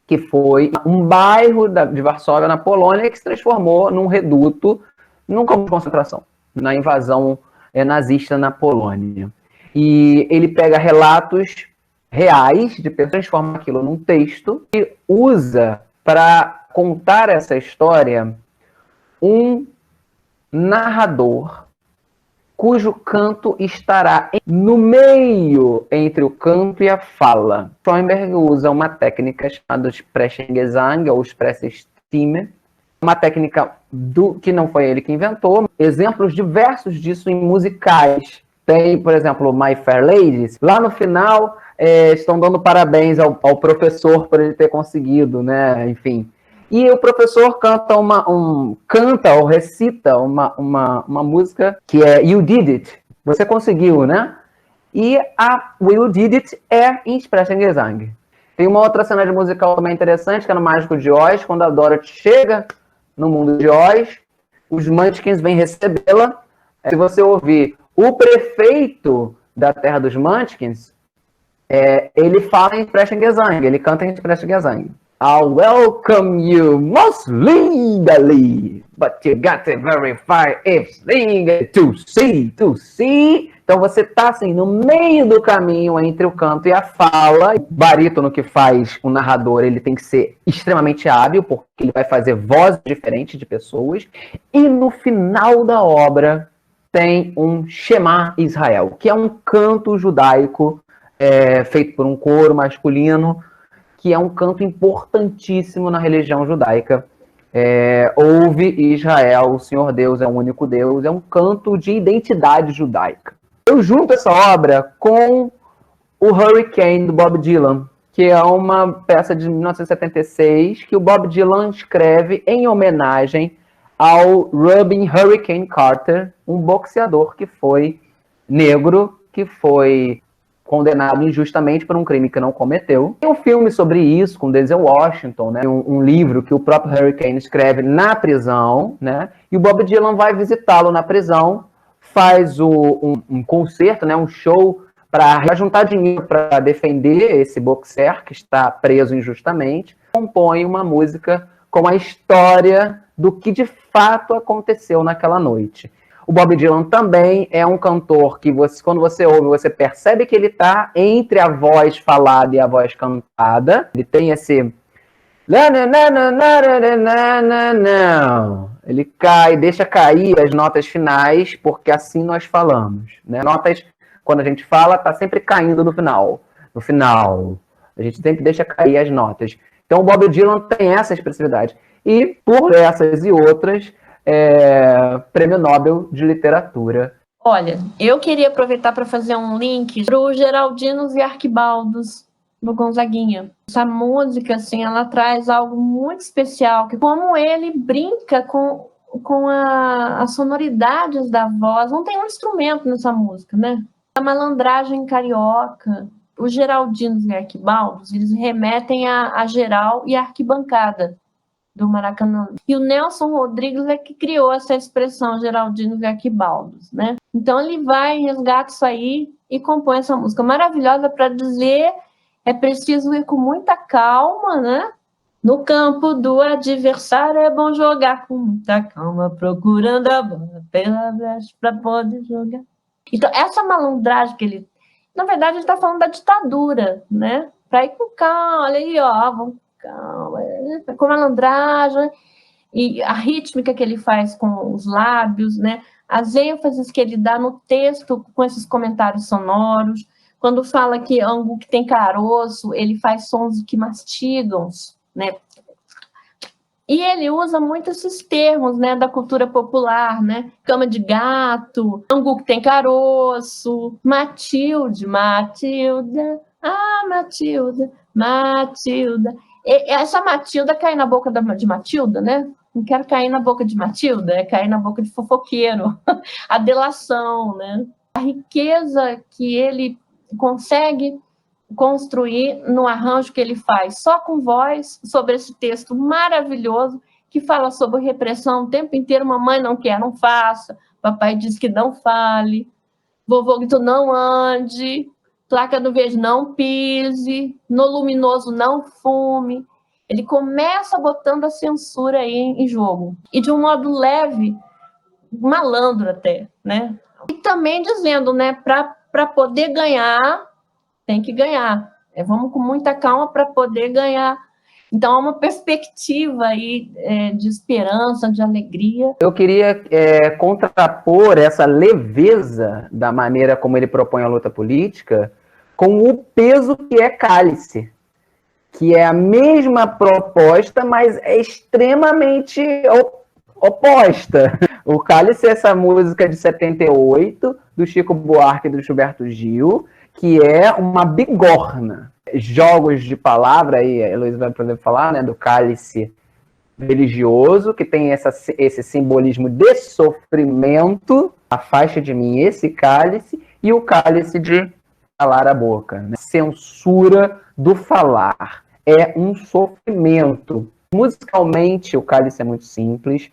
que foi um bairro de Varsóvia, na Polônia, que se transformou num reduto, num campo de concentração, na invasão nazista na Polônia. E ele pega relatos reais de pessoas, transforma aquilo num texto e usa para contar essa história um narrador cujo canto estará no meio entre o canto e a fala. Schoenberg usa uma técnica chamada Sprechgesang ou Sprechstimme, uma técnica que não foi ele que inventou. Exemplos diversos disso em musicais. Tem, por exemplo, My Fair Lady. Lá no final, estão dando parabéns ao professor por ele ter conseguido, né? Enfim. E o professor canta ou recita uma música que é You Did It. Você conseguiu, né? E a You Did It é em Sprechgesang. Tem uma outra cena de musical também interessante, que é no Mágico de Oz, quando a Dorothy chega no mundo de Oz, os Munchkins vêm recebê-la. Se você ouvir o prefeito da terra dos Munchkins, ele fala em Sprechgesang, ele canta em Sprechgesang. I'll welcome you most legally, but you got to verify if legal to see. Então você está assim, no meio do caminho entre o canto e a fala. O barítono que faz o narrador, ele tem que ser extremamente hábil, porque ele vai fazer vozes diferentes de pessoas. E no final da obra tem um Shema Israel, que é um canto judaico feito por um coro masculino, que é um canto importantíssimo na religião judaica. Ouve Israel, o Senhor Deus é o único Deus, é um canto de identidade judaica. Eu junto essa obra com o Hurricane, do Bob Dylan, que é uma peça de 1976, que o Bob Dylan escreve em homenagem ao Rubin Hurricane Carter, um boxeador que foi negro, que foi condenado injustamente por um crime que não cometeu. Tem um filme sobre isso, com Denzel Washington, né? Um livro que o próprio Hurricane escreve na prisão, né? E o Bob Dylan vai visitá-lo na prisão, faz um concerto, né? Um show para juntar dinheiro para defender esse boxer que está preso injustamente. Compõe uma música com a história do que de fato aconteceu naquela noite. O Bob Dylan também é um cantor que, quando você ouve, você percebe que ele está entre a voz falada e a voz cantada. Ele tem esse... Ele cai, deixa cair as notas finais, porque assim nós falamos, né? Notas, quando a gente fala, está sempre caindo no final. No final. A gente sempre deixa cair as notas. Então o Bob Dylan tem essa expressividade. E, por essas e outras... Prêmio Nobel de Literatura. Olha, eu queria aproveitar para fazer um link para o Geraldinos e Arquibaldos, do Gonzaguinha. Essa música, assim, ela traz algo muito especial, que como ele brinca com as sonoridades da voz. Não tem um instrumento nessa música, né? A malandragem carioca, os Geraldinos e Arquibaldos, eles remetem a geral e a arquibancada do Maracanã. E o Nelson Rodrigues é que criou essa expressão Geraldinos e Arquibaldos, né? Então ele vai, resgata isso aí e compõe essa música maravilhosa para dizer: é preciso ir com muita calma, né? No campo do adversário é bom jogar com muita calma, procurando a bola pela brecha para poder jogar. Então, essa malandragem que ele... Na verdade, ele está falando da ditadura, né? Para ir com calma, olha aí, ó, vamos com calma, com malandragem, e a rítmica que ele faz com os lábios, né? As ênfases que ele dá no texto com esses comentários sonoros. Quando fala que angu que tem caroço, ele faz sons que mastigam, né? E ele usa muito esses termos, né, da cultura popular, né? Cama de gato, angu que tem caroço, Matilde, Matilda, ah, Matilda, Matilda. Essa Matilda cai na boca de Matilda, né? Não quero cair na boca de Matilda, é cair na boca de fofoqueiro. A delação, né? A riqueza que ele consegue construir no arranjo que ele faz só com voz, sobre esse texto maravilhoso que fala sobre repressão o tempo inteiro. Mamãe não quer, não faça. Papai diz que não fale. Vovô grita, não ande. Placa do verde, não pise. No luminoso, não fume. Ele começa botando a censura aí em jogo. E de um modo leve, malandro até, né? E também dizendo, né, para poder ganhar, tem que ganhar. Vamos com muita calma para poder ganhar. Então, há uma perspectiva aí de esperança, de alegria. Eu queria contrapor essa leveza da maneira como ele propõe a luta política com o peso que é Cálice, que é a mesma proposta, mas é extremamente oposta. O Cálice é essa música de 78, do Chico Buarque e do Gilberto Gil, que é uma bigorna. Jogos de palavra, aí a Heloísa vai poder falar, né, do cálice religioso, que tem esse simbolismo de sofrimento, afasta de mim esse cálice, e o cálice de calar a boca, né? Censura do falar, é um sofrimento. Musicalmente, o cálice é muito simples.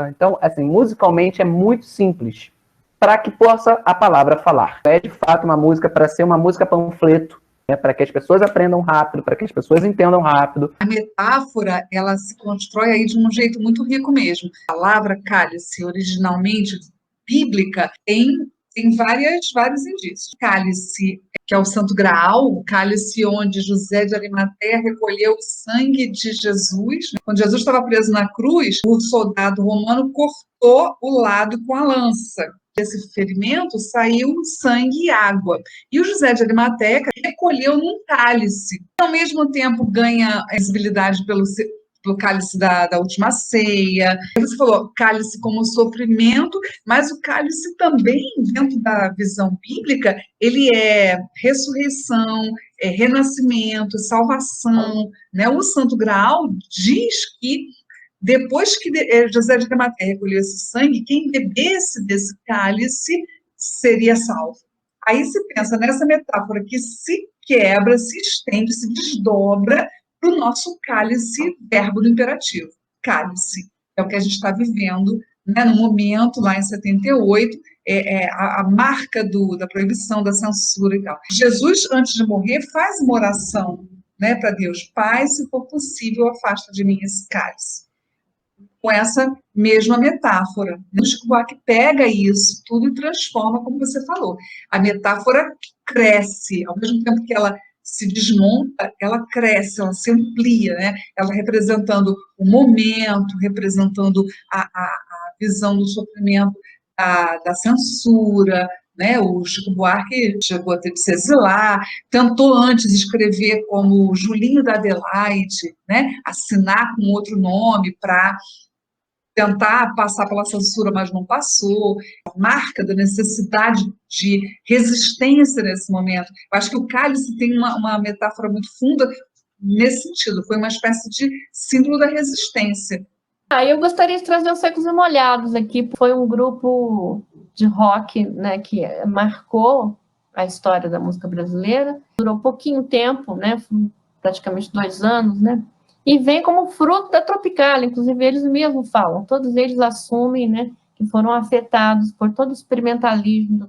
Então, assim, musicalmente é muito simples para que possa a palavra falar. É de fato uma música para ser uma música panfleto, né, para que as pessoas aprendam rápido, para que as pessoas entendam rápido. A metáfora, ela se constrói aí de um jeito muito rico mesmo. A palavra cálice, originalmente bíblica, tem vários indícios. Cálice, que é o Santo Graal, o cálice onde José de Arimateia recolheu o sangue de Jesus. Quando Jesus estava preso na cruz, o soldado romano cortou o lado com a lança. Desse ferimento saiu sangue e água. E o José de Arimateia recolheu num cálice. Ao mesmo tempo ganha visibilidade pelo cálice da última ceia. Você falou cálice como sofrimento, mas o cálice também, dentro da visão bíblica, ele é ressurreição, é renascimento, salvação, né? O Santo Graal diz que depois que José de Arimateia recolheu esse sangue, quem bebesse desse cálice seria salvo. Aí se pensa nessa metáfora que se quebra, se estende, se desdobra para o nosso cálice, verbo do imperativo. Cálice é o que a gente está vivendo, né, no momento, lá em 78, a marca da proibição, da censura e tal. Jesus, antes de morrer, faz uma oração, né, para Deus: Pai, se for possível, afasta de mim esse cálice. Com essa mesma metáfora. O Chico Buarque pega isso tudo e transforma, como você falou. A metáfora cresce, ao mesmo tempo que ela se desmonta, ela cresce, ela se amplia, né? Ela representando o momento, representando a visão do sofrimento, da censura, né? O Chico Buarque chegou a ter de se exilar, tentou antes escrever como Julinho da Adelaide, né? Assinar com outro nome para tentar passar pela censura, mas não passou, a marca da necessidade de resistência nesse momento. Eu acho que o Cálice tem uma metáfora muito funda nesse sentido, foi uma espécie de símbolo da resistência. Eu gostaria de trazer os Secos e Molhados aqui, foi um grupo de rock, né, que marcou a história da música brasileira, durou pouquinho tempo, né, praticamente 2 anos, né, e vem como fruto da Tropicália, inclusive eles mesmos falam, todos eles assumem, né, que foram afetados por todo o experimentalismo da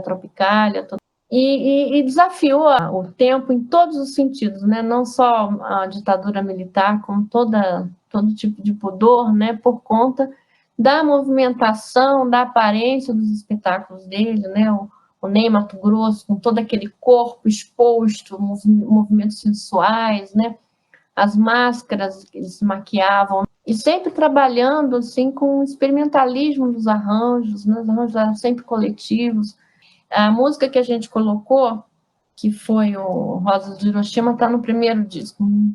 Tropicália, e desafiou o tempo em todos os sentidos, né, não só a ditadura militar, como todo tipo de pudor, né, por conta da movimentação, da aparência dos espetáculos dele, né, o Ney Matogrosso, com todo aquele corpo exposto, movimentos sensuais, né, as máscaras que eles se maquiavam, e sempre trabalhando assim com o experimentalismo dos arranjos, né? Os arranjos eram sempre coletivos. A música que a gente colocou, que foi o Rosas de Hiroshima, está no primeiro disco. Um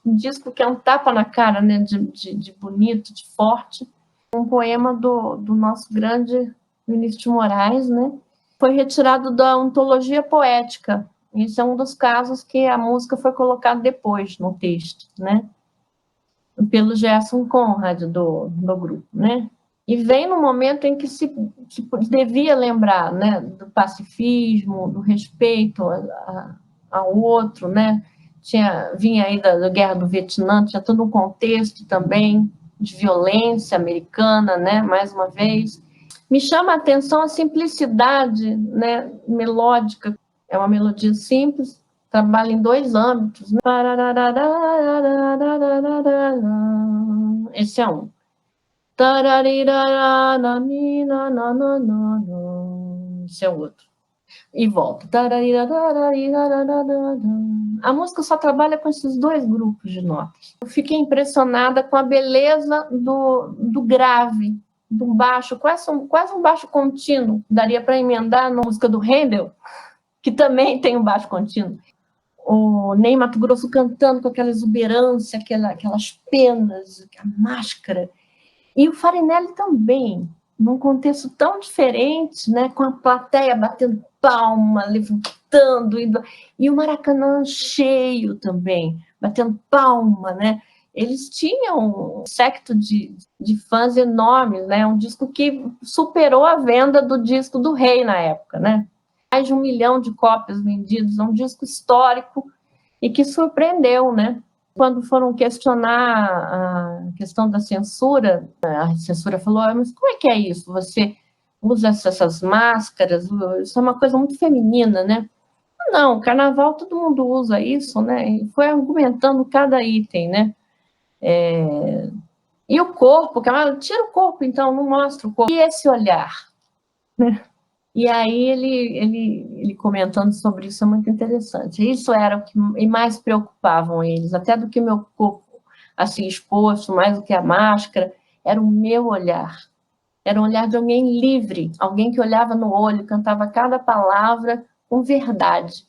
disco que é um tapa na cara, né? De bonito, de forte. Um poema do nosso grande Vinícius de Moraes, né? Foi retirado da Ontologia Poética. Esse é um dos casos que a música foi colocada depois no texto, né? Pelo Gerson Conrad, do grupo, né? E vem no momento em que se devia lembrar, né, do pacifismo, do respeito ao outro, né? Vinha aí da Guerra do Vietnã, tinha todo um contexto também de violência americana, né? Mais uma vez. Me chama a atenção a simplicidade, né, melódica. É uma melodia simples, trabalha em 2 âmbitos. Né? Esse é um. Esse é o outro. E volta. A música só trabalha com esses 2 grupos de notas. Eu fiquei impressionada com a beleza do grave, do baixo, quase um baixo contínuo. Daria para emendar na música do Handel, que também tem um baixo contínuo. O Ney Matogrosso cantando com aquela exuberância, aquelas penas, a máscara. E o Farinelli também, num contexto tão diferente, né, com a plateia batendo palma, levantando, e o Maracanã cheio também, batendo palma, né? Eles tinham um séquito de fãs enormes, né? Um disco que superou a venda do disco do Rei na época, né? Mais de 1 milhão de cópias vendidas, é um disco histórico e que surpreendeu, né? Quando foram questionar a questão da censura, a censura falou, mas como é que é isso? Você usa essas máscaras, isso é uma coisa muito feminina, né? Não, carnaval todo mundo usa isso, né? E foi argumentando cada item, né? E o corpo, tira o corpo, então, não mostra o corpo. E esse olhar, né? E aí ele comentando sobre isso é muito interessante. Isso era o que mais preocupavam eles, até do que meu corpo assim exposto, mais do que a máscara, era o meu olhar. Era um olhar de alguém livre, alguém que olhava no olho, cantava cada palavra com verdade.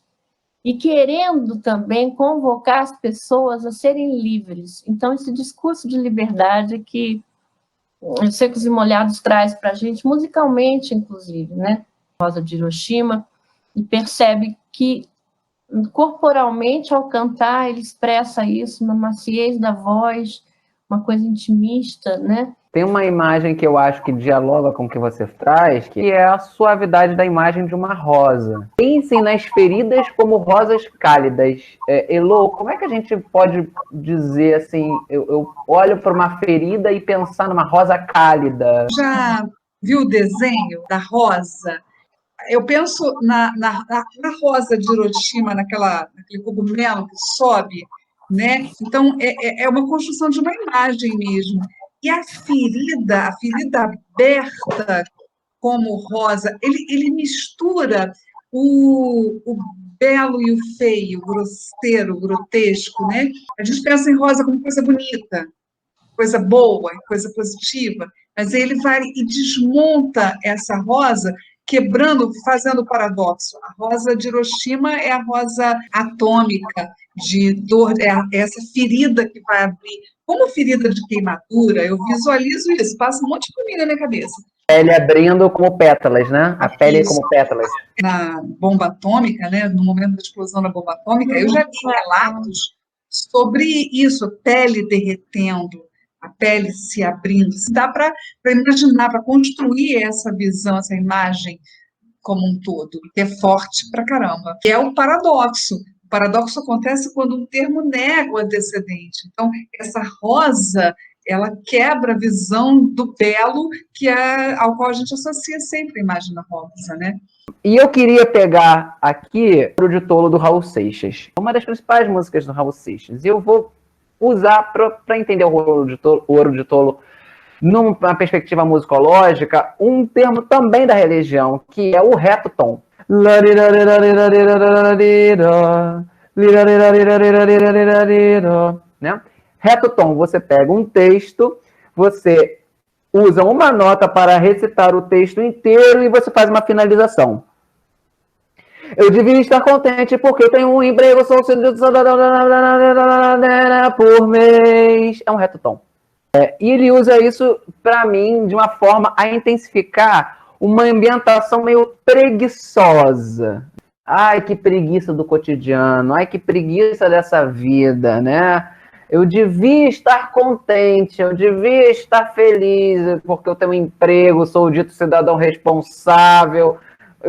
E querendo também convocar as pessoas a serem livres. Então, esse discurso de liberdade que os Secos e Molhados traz para a gente, musicalmente, inclusive, né? Rosa de Hiroshima, e percebe que corporalmente, ao cantar, ele expressa isso na maciez da voz, uma coisa intimista, né? Tem uma imagem que eu acho que dialoga com o que você traz, que é a suavidade da imagem de uma rosa. Pensem nas feridas como rosas cálidas. Elô, como é que a gente pode dizer assim, eu olho para uma ferida e pensar numa rosa cálida? Já viu o desenho da rosa? Eu penso na rosa de Hiroshima, naquele cogumelo que sobe, né? Então, é uma construção de uma imagem mesmo. E a ferida aberta como rosa, ele mistura o belo e o feio, o grosseiro, o grotesco, né? A gente pensa em rosa como coisa bonita, coisa boa, coisa positiva, mas ele vai e desmonta essa rosa quebrando, fazendo o paradoxo. A rosa de Hiroshima é a rosa atômica, de dor, essa ferida que vai abrir. Como ferida de queimadura, eu visualizo isso, passa um monte de comida na minha cabeça. Pele abrindo como pétalas, né? A pele como pétalas. Na bomba atômica, né? No momento da explosão da bomba atômica, eu já li relatos sobre isso, a pele derretendo, a pele se abrindo. Dá para imaginar, para construir essa visão, essa imagem como um todo, que é forte pra caramba. Que é o paradoxo. O paradoxo acontece quando um termo nega o antecedente. Então, essa rosa, ela quebra a visão do belo ao qual a gente associa sempre a imagem da rosa, né? E eu queria pegar aqui o Ouro de Tolo do Raul Seixas, uma das principais músicas do Raul Seixas. E eu vou usar para entender o Ouro de Tolo numa perspectiva musicológica, um termo também da religião, que é o reto tom. Né? Reto tom, você pega um texto, você usa uma nota para recitar o texto inteiro e você faz uma finalização. Eu devia estar contente porque tenho um emprego, sou por mês. É um reto tom. E ele usa isso, para mim, de uma forma a intensificar uma ambientação meio preguiçosa. Ai, que preguiça do cotidiano. Ai, que preguiça dessa vida, né? Eu devia estar contente, eu devia estar feliz, porque eu tenho um emprego, sou o dito cidadão responsável,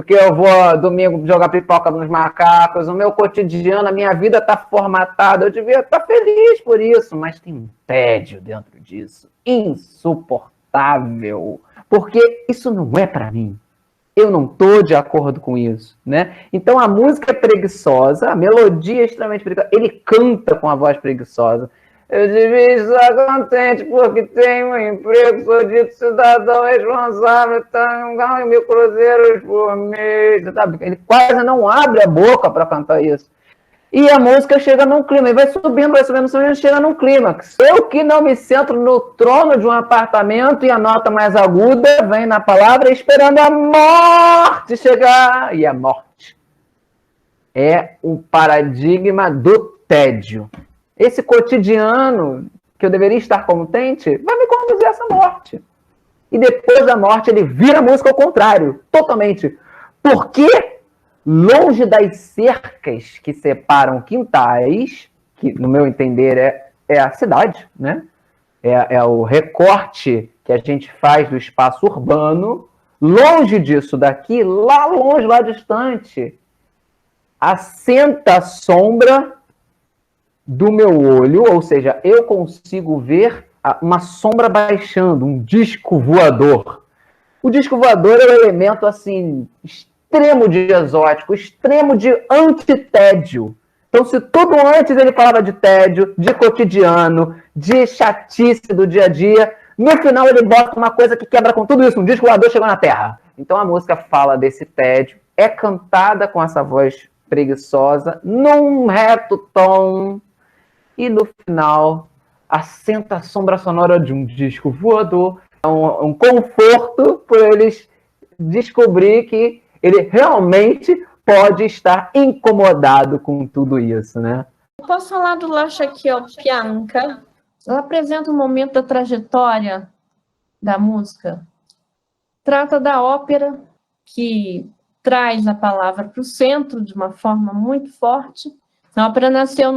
que eu vou domingo jogar pipoca nos macacos, o meu cotidiano, a minha vida está formatada, eu devia estar feliz por isso, mas tem um tédio dentro disso, insuportável, porque isso não é para mim. Eu não estou de acordo com isso, né? Então a música é preguiçosa, a melodia é extremamente preguiçosa, ele canta com a voz preguiçosa. Eu devia estar contente porque tenho um emprego, sou dito cidadão responsável, tenho 1.000 cruzeiros por mês. Ele quase não abre a boca para cantar isso. E a música chega num clima, e vai subindo, chega num clímax. Eu que não me sento no trono de um apartamento e a nota mais aguda vem na palavra esperando a morte chegar. E a morte é o paradigma do tédio. Esse cotidiano que eu deveria estar contente vai me conduzir a essa morte. E depois da morte ele vira a música ao contrário, totalmente. Porque longe das cercas que separam quintais, que no meu entender é a cidade, né? É o recorte que a gente faz do espaço urbano, longe disso daqui, lá longe, lá distante, assenta a sombra do meu olho, ou seja, eu consigo ver uma sombra baixando, um disco voador. O disco voador é um elemento assim extremo de exótico, extremo de antitédio. Então, se tudo antes ele falava de tédio, de cotidiano, de chatice do dia a dia, no final ele bota uma coisa que quebra com tudo isso, um disco voador chegou na Terra. Então a música fala desse tédio, é cantada com essa voz preguiçosa, num reto tom, e no final assenta a sombra sonora de um disco voador, um conforto por eles descobrir que ele realmente pode estar incomodado com tudo isso, né? Posso falar do Lasciachio Pianca? Ela apresenta um momento da trajetória da música. Trata da ópera, que traz a palavra para o centro de uma forma muito forte. A ópera nasceu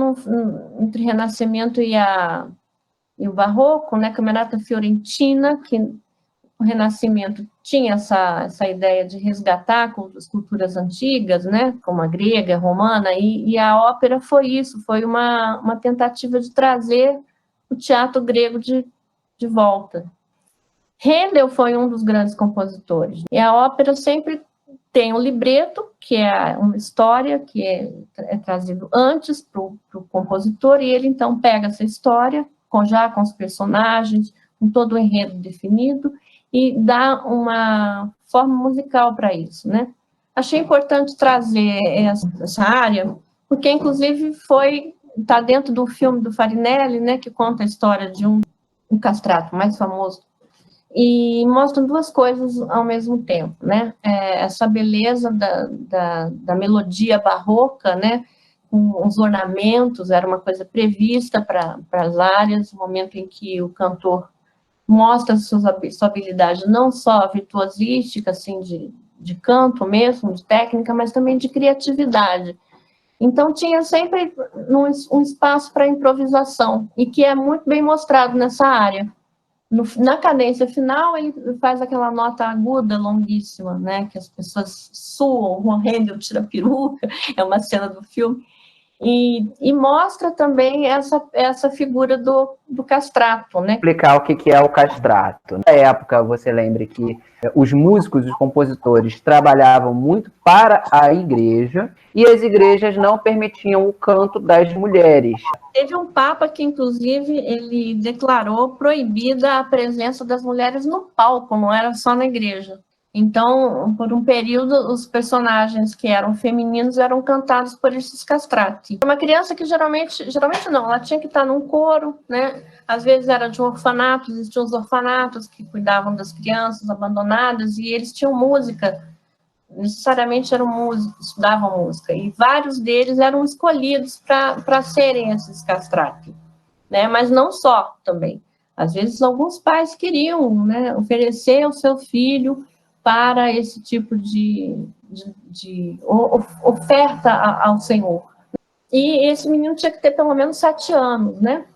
entre o Renascimento e o Barroco, né? Camerata Fiorentina, que o Renascimento tinha essa ideia de resgatar as culturas antigas, né, como a grega, a romana, e a ópera foi isso, foi uma tentativa de trazer o teatro grego de volta. Handel foi um dos grandes compositores, e a ópera sempre tem um libreto, que é uma história que é trazido antes para o compositor, e ele então pega essa história, já com os personagens, com todo o enredo definido, e dá uma forma musical para isso, né? Achei importante trazer essa área, porque, inclusive, está dentro do filme do Farinelli, né, que conta a história de um castrato mais famoso e mostram duas coisas ao mesmo tempo, né? Essa beleza da melodia barroca, né? Com os ornamentos, era uma coisa prevista para as áreas, o momento em que o cantor mostra sua habilidade não só virtuosística, assim, de canto mesmo, de técnica, mas também de criatividade. Então, tinha sempre um espaço para improvisação, e que é muito bem mostrado nessa área. Na cadência final, ele faz aquela nota aguda, longuíssima, né? Que as pessoas suam, morrendo, tira a peruca, é uma cena do filme. E mostra também essa figura do castrato, né? Explicar o que é o castrato. Na época, você lembra que os músicos, os compositores, trabalhavam muito para a igreja e as igrejas não permitiam o canto das mulheres. Teve um papa que, inclusive, ele declarou proibida a presença das mulheres no palco, não era só na igreja. Então, por um período, os personagens que eram femininos eram cantados por esses castrati. Uma criança que geralmente não, ela tinha que estar num coro, né? Às vezes era de um orfanato, existiam os orfanatos que cuidavam das crianças abandonadas e eles tinham música, necessariamente eram músicos, estudavam música, e vários deles eram escolhidos para serem esses castrati, né? Mas não só também. Às vezes, alguns pais queriam, né, oferecer o seu filho para esse tipo de oferta ao Senhor. E esse menino tinha que ter pelo menos 7 anos, né?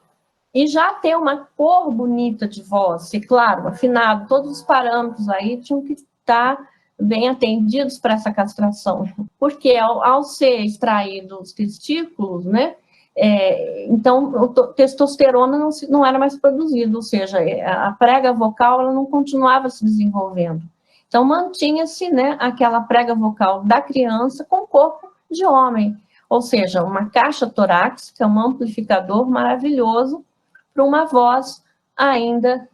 E já ter uma cor bonita de voz, e claro, afinado, todos os parâmetros aí tinham que estar bem atendidos para essa castração. Porque ao ser extraído os testículos, né? Então, a testosterona não era mais produzida, ou seja, a prega vocal ela não continuava se desenvolvendo. Então, mantinha-se, né, aquela prega vocal da criança com corpo de homem, ou seja, uma caixa torácica, um amplificador maravilhoso para uma voz ainda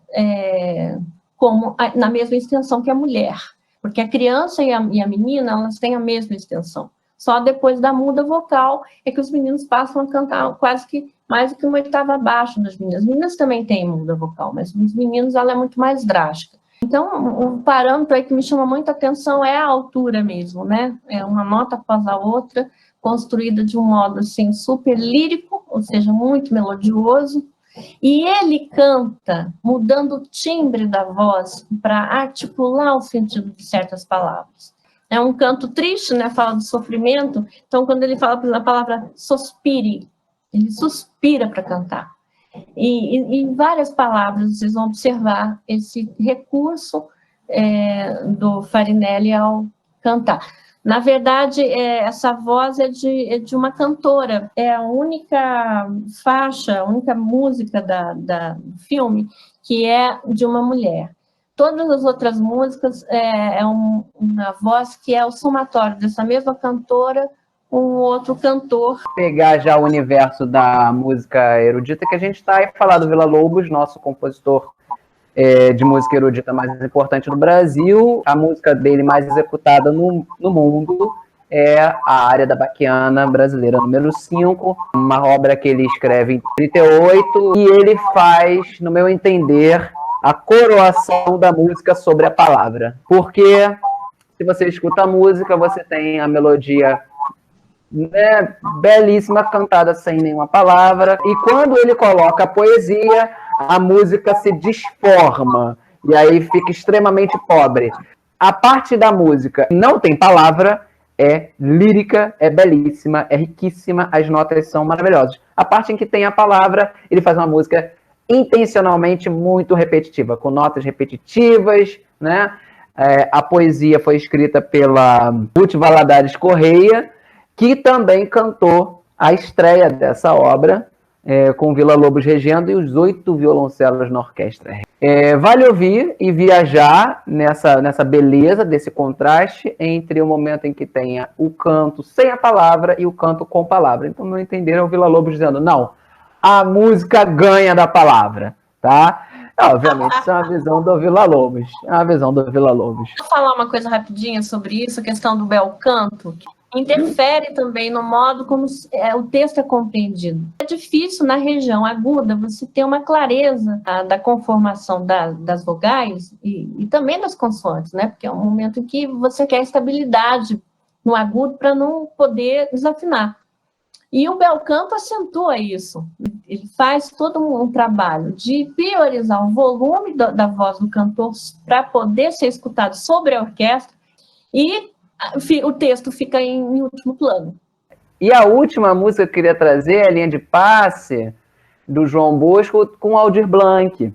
na mesma extensão que a mulher, porque a criança e a menina, elas têm a mesma extensão. Só depois da muda vocal é que os meninos passam a cantar quase que mais do que uma oitava abaixo das meninas. As meninas também têm muda vocal, mas nos meninos ela é muito mais drástica. Então, um parâmetro aí que me chama muita atenção é a altura mesmo, né? É uma nota após a outra, construída de um modo, assim, super lírico, ou seja, muito melodioso, e ele canta mudando o timbre da voz para articular o sentido de certas palavras. É um canto triste, né? Fala do sofrimento, então quando ele fala a palavra sospire, ele suspira para cantar. E várias palavras, vocês vão observar esse recurso do Farinelli ao cantar. Na verdade, essa voz é de uma cantora, é a única faixa, a única música do filme que é de uma mulher. Todas as outras músicas uma voz que é o somatório dessa mesma cantora, um outro cantor. Pegar já o universo da música erudita que a gente está aí falar do Villa-Lobos, nosso compositor de música erudita mais importante do Brasil. A música dele mais executada no mundo é a Área da Baquiana Brasileira número 5, uma obra que ele escreve em 38, e ele faz, no meu entender, a coroação da música sobre a palavra. Porque se você escuta a música, você tem a melodia belíssima, cantada sem nenhuma palavra, e quando ele coloca a poesia, a música se desforma, e aí fica extremamente pobre. A parte da música não tem palavra, é lírica, é belíssima, é riquíssima, as notas são maravilhosas. A parte em que tem a palavra, ele faz uma música intencionalmente muito repetitiva, com notas repetitivas, né? A poesia foi escrita pela Ruth Valadares Correia, que também cantou a estreia dessa obra, com o Villa-Lobos regendo e os 8 violoncelos na orquestra. Vale ouvir e viajar nessa beleza, desse contraste entre o momento em que tenha o canto sem a palavra e o canto com palavra. Então, não entenderam o Villa-Lobos dizendo, não, a música ganha da palavra, tá? Obviamente, isso é uma visão do Villa-Lobos. É uma visão do Villa-Lobos. Vou falar uma coisa rapidinha sobre isso, a questão do bel canto. interfere também no modo como o texto é compreendido. É difícil na região aguda você ter uma clareza da conformação das vogais e também das consoantes, né? Porque é um momento em que você quer estabilidade no agudo para não poder desafinar. E o bel canto acentua isso. Ele faz todo um trabalho de priorizar o volume da voz do cantor para poder ser escutado sobre a orquestra e o texto fica em último plano. E a última música que eu queria trazer é a Linha de Passe, do João Bosco, com Aldir Blanc.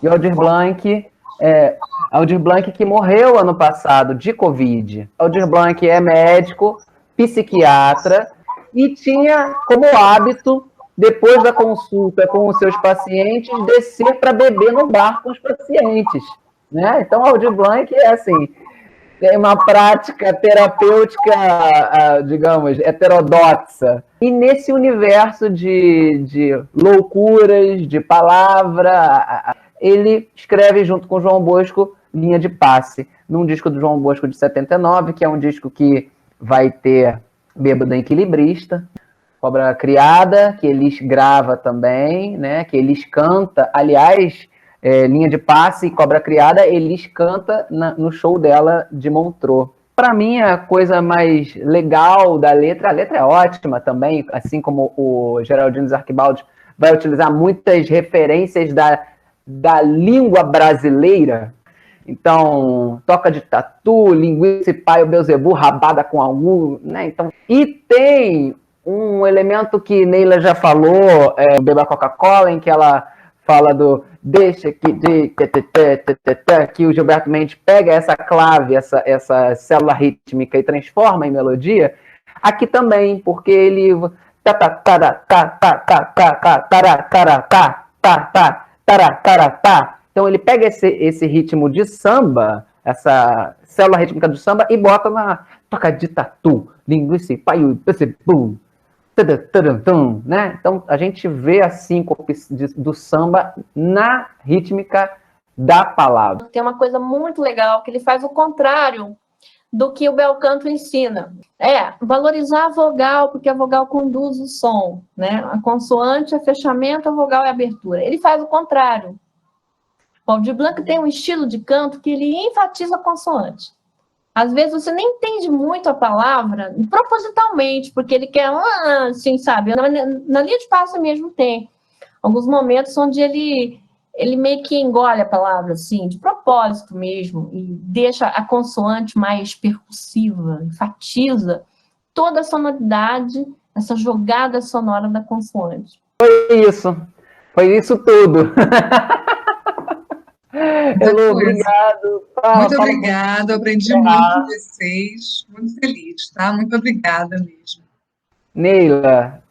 E Aldir Blanc que morreu ano passado de Covid. Aldir Blanc é médico, psiquiatra, e tinha como hábito, depois da consulta com os seus pacientes, descer para beber no bar com os pacientes. Né? Então, Aldir Blanc é assim, tem uma prática terapêutica, digamos, heterodoxa. E nesse universo de loucuras, de palavra, ele escreve junto com João Bosco Linha de Passe, num disco do João Bosco de 79, que é um disco que vai ter Bêbado Equilibrista, Cobra Criada, que Elis grava também, né? Que Elis canta. Aliás, Linha de Passe e Cobra Criada, Elis canta no show dela de Montreux. Para mim, a coisa mais legal da letra, a letra é ótima também, assim como o Geraldino Arquibaldi vai utilizar muitas referências da língua brasileira. Então, toca de tatu, linguiça e pai, o Beuzebu, rabada com algu, né? Então, e tem um elemento que Neila já falou, Beba Coca-Cola, em que ela fala do deixa que o Gilberto Mendes pega essa clave, essa célula rítmica e transforma em melodia. Aqui também, porque ele então ele pega esse ritmo de samba, essa célula rítmica do samba, e bota na toca de tatu, linguiça, paiu, bum, né? Então a gente vê a síncope do samba na rítmica da palavra. Tem uma coisa muito legal, que ele faz o contrário do que o bel canto ensina. Valorizar a vogal, porque a vogal conduz o som, né? A consoante é fechamento, a vogal é abertura. Ele faz o contrário. O Aldir Blanc tem um estilo de canto que ele enfatiza a consoante. Às vezes você nem entende muito a palavra, propositalmente, porque ele quer, assim, sabe? Na linha de passe mesmo tem alguns momentos onde ele meio que engole a palavra, assim, de propósito mesmo, e deixa a consoante mais percussiva, enfatiza toda a sonoridade, essa jogada sonora da consoante. Foi isso tudo. Elô, obrigado. Muito obrigada, aprendi muito com vocês, muito feliz, tá? Muito obrigada mesmo. Neila,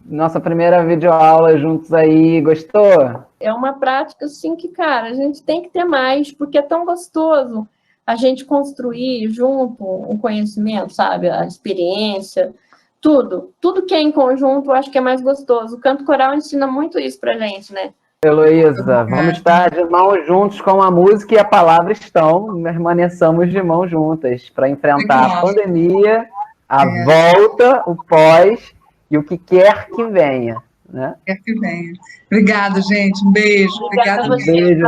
nossa primeira videoaula juntos aí, gostou? É uma prática, assim, que, cara, a gente tem que ter mais, porque é tão gostoso a gente construir junto um conhecimento, sabe? A experiência, tudo que é em conjunto, eu acho que é mais gostoso. O canto coral ensina muito isso pra gente, né? Heloísa, vamos estar de mãos juntos com a música e a palavra estão, permaneçamos de mãos juntas para enfrentar a pandemia, a volta, o pós e o que quer que venha, né? Quer que venha. Obrigada, gente. Um beijo. Obrigada. Beijo.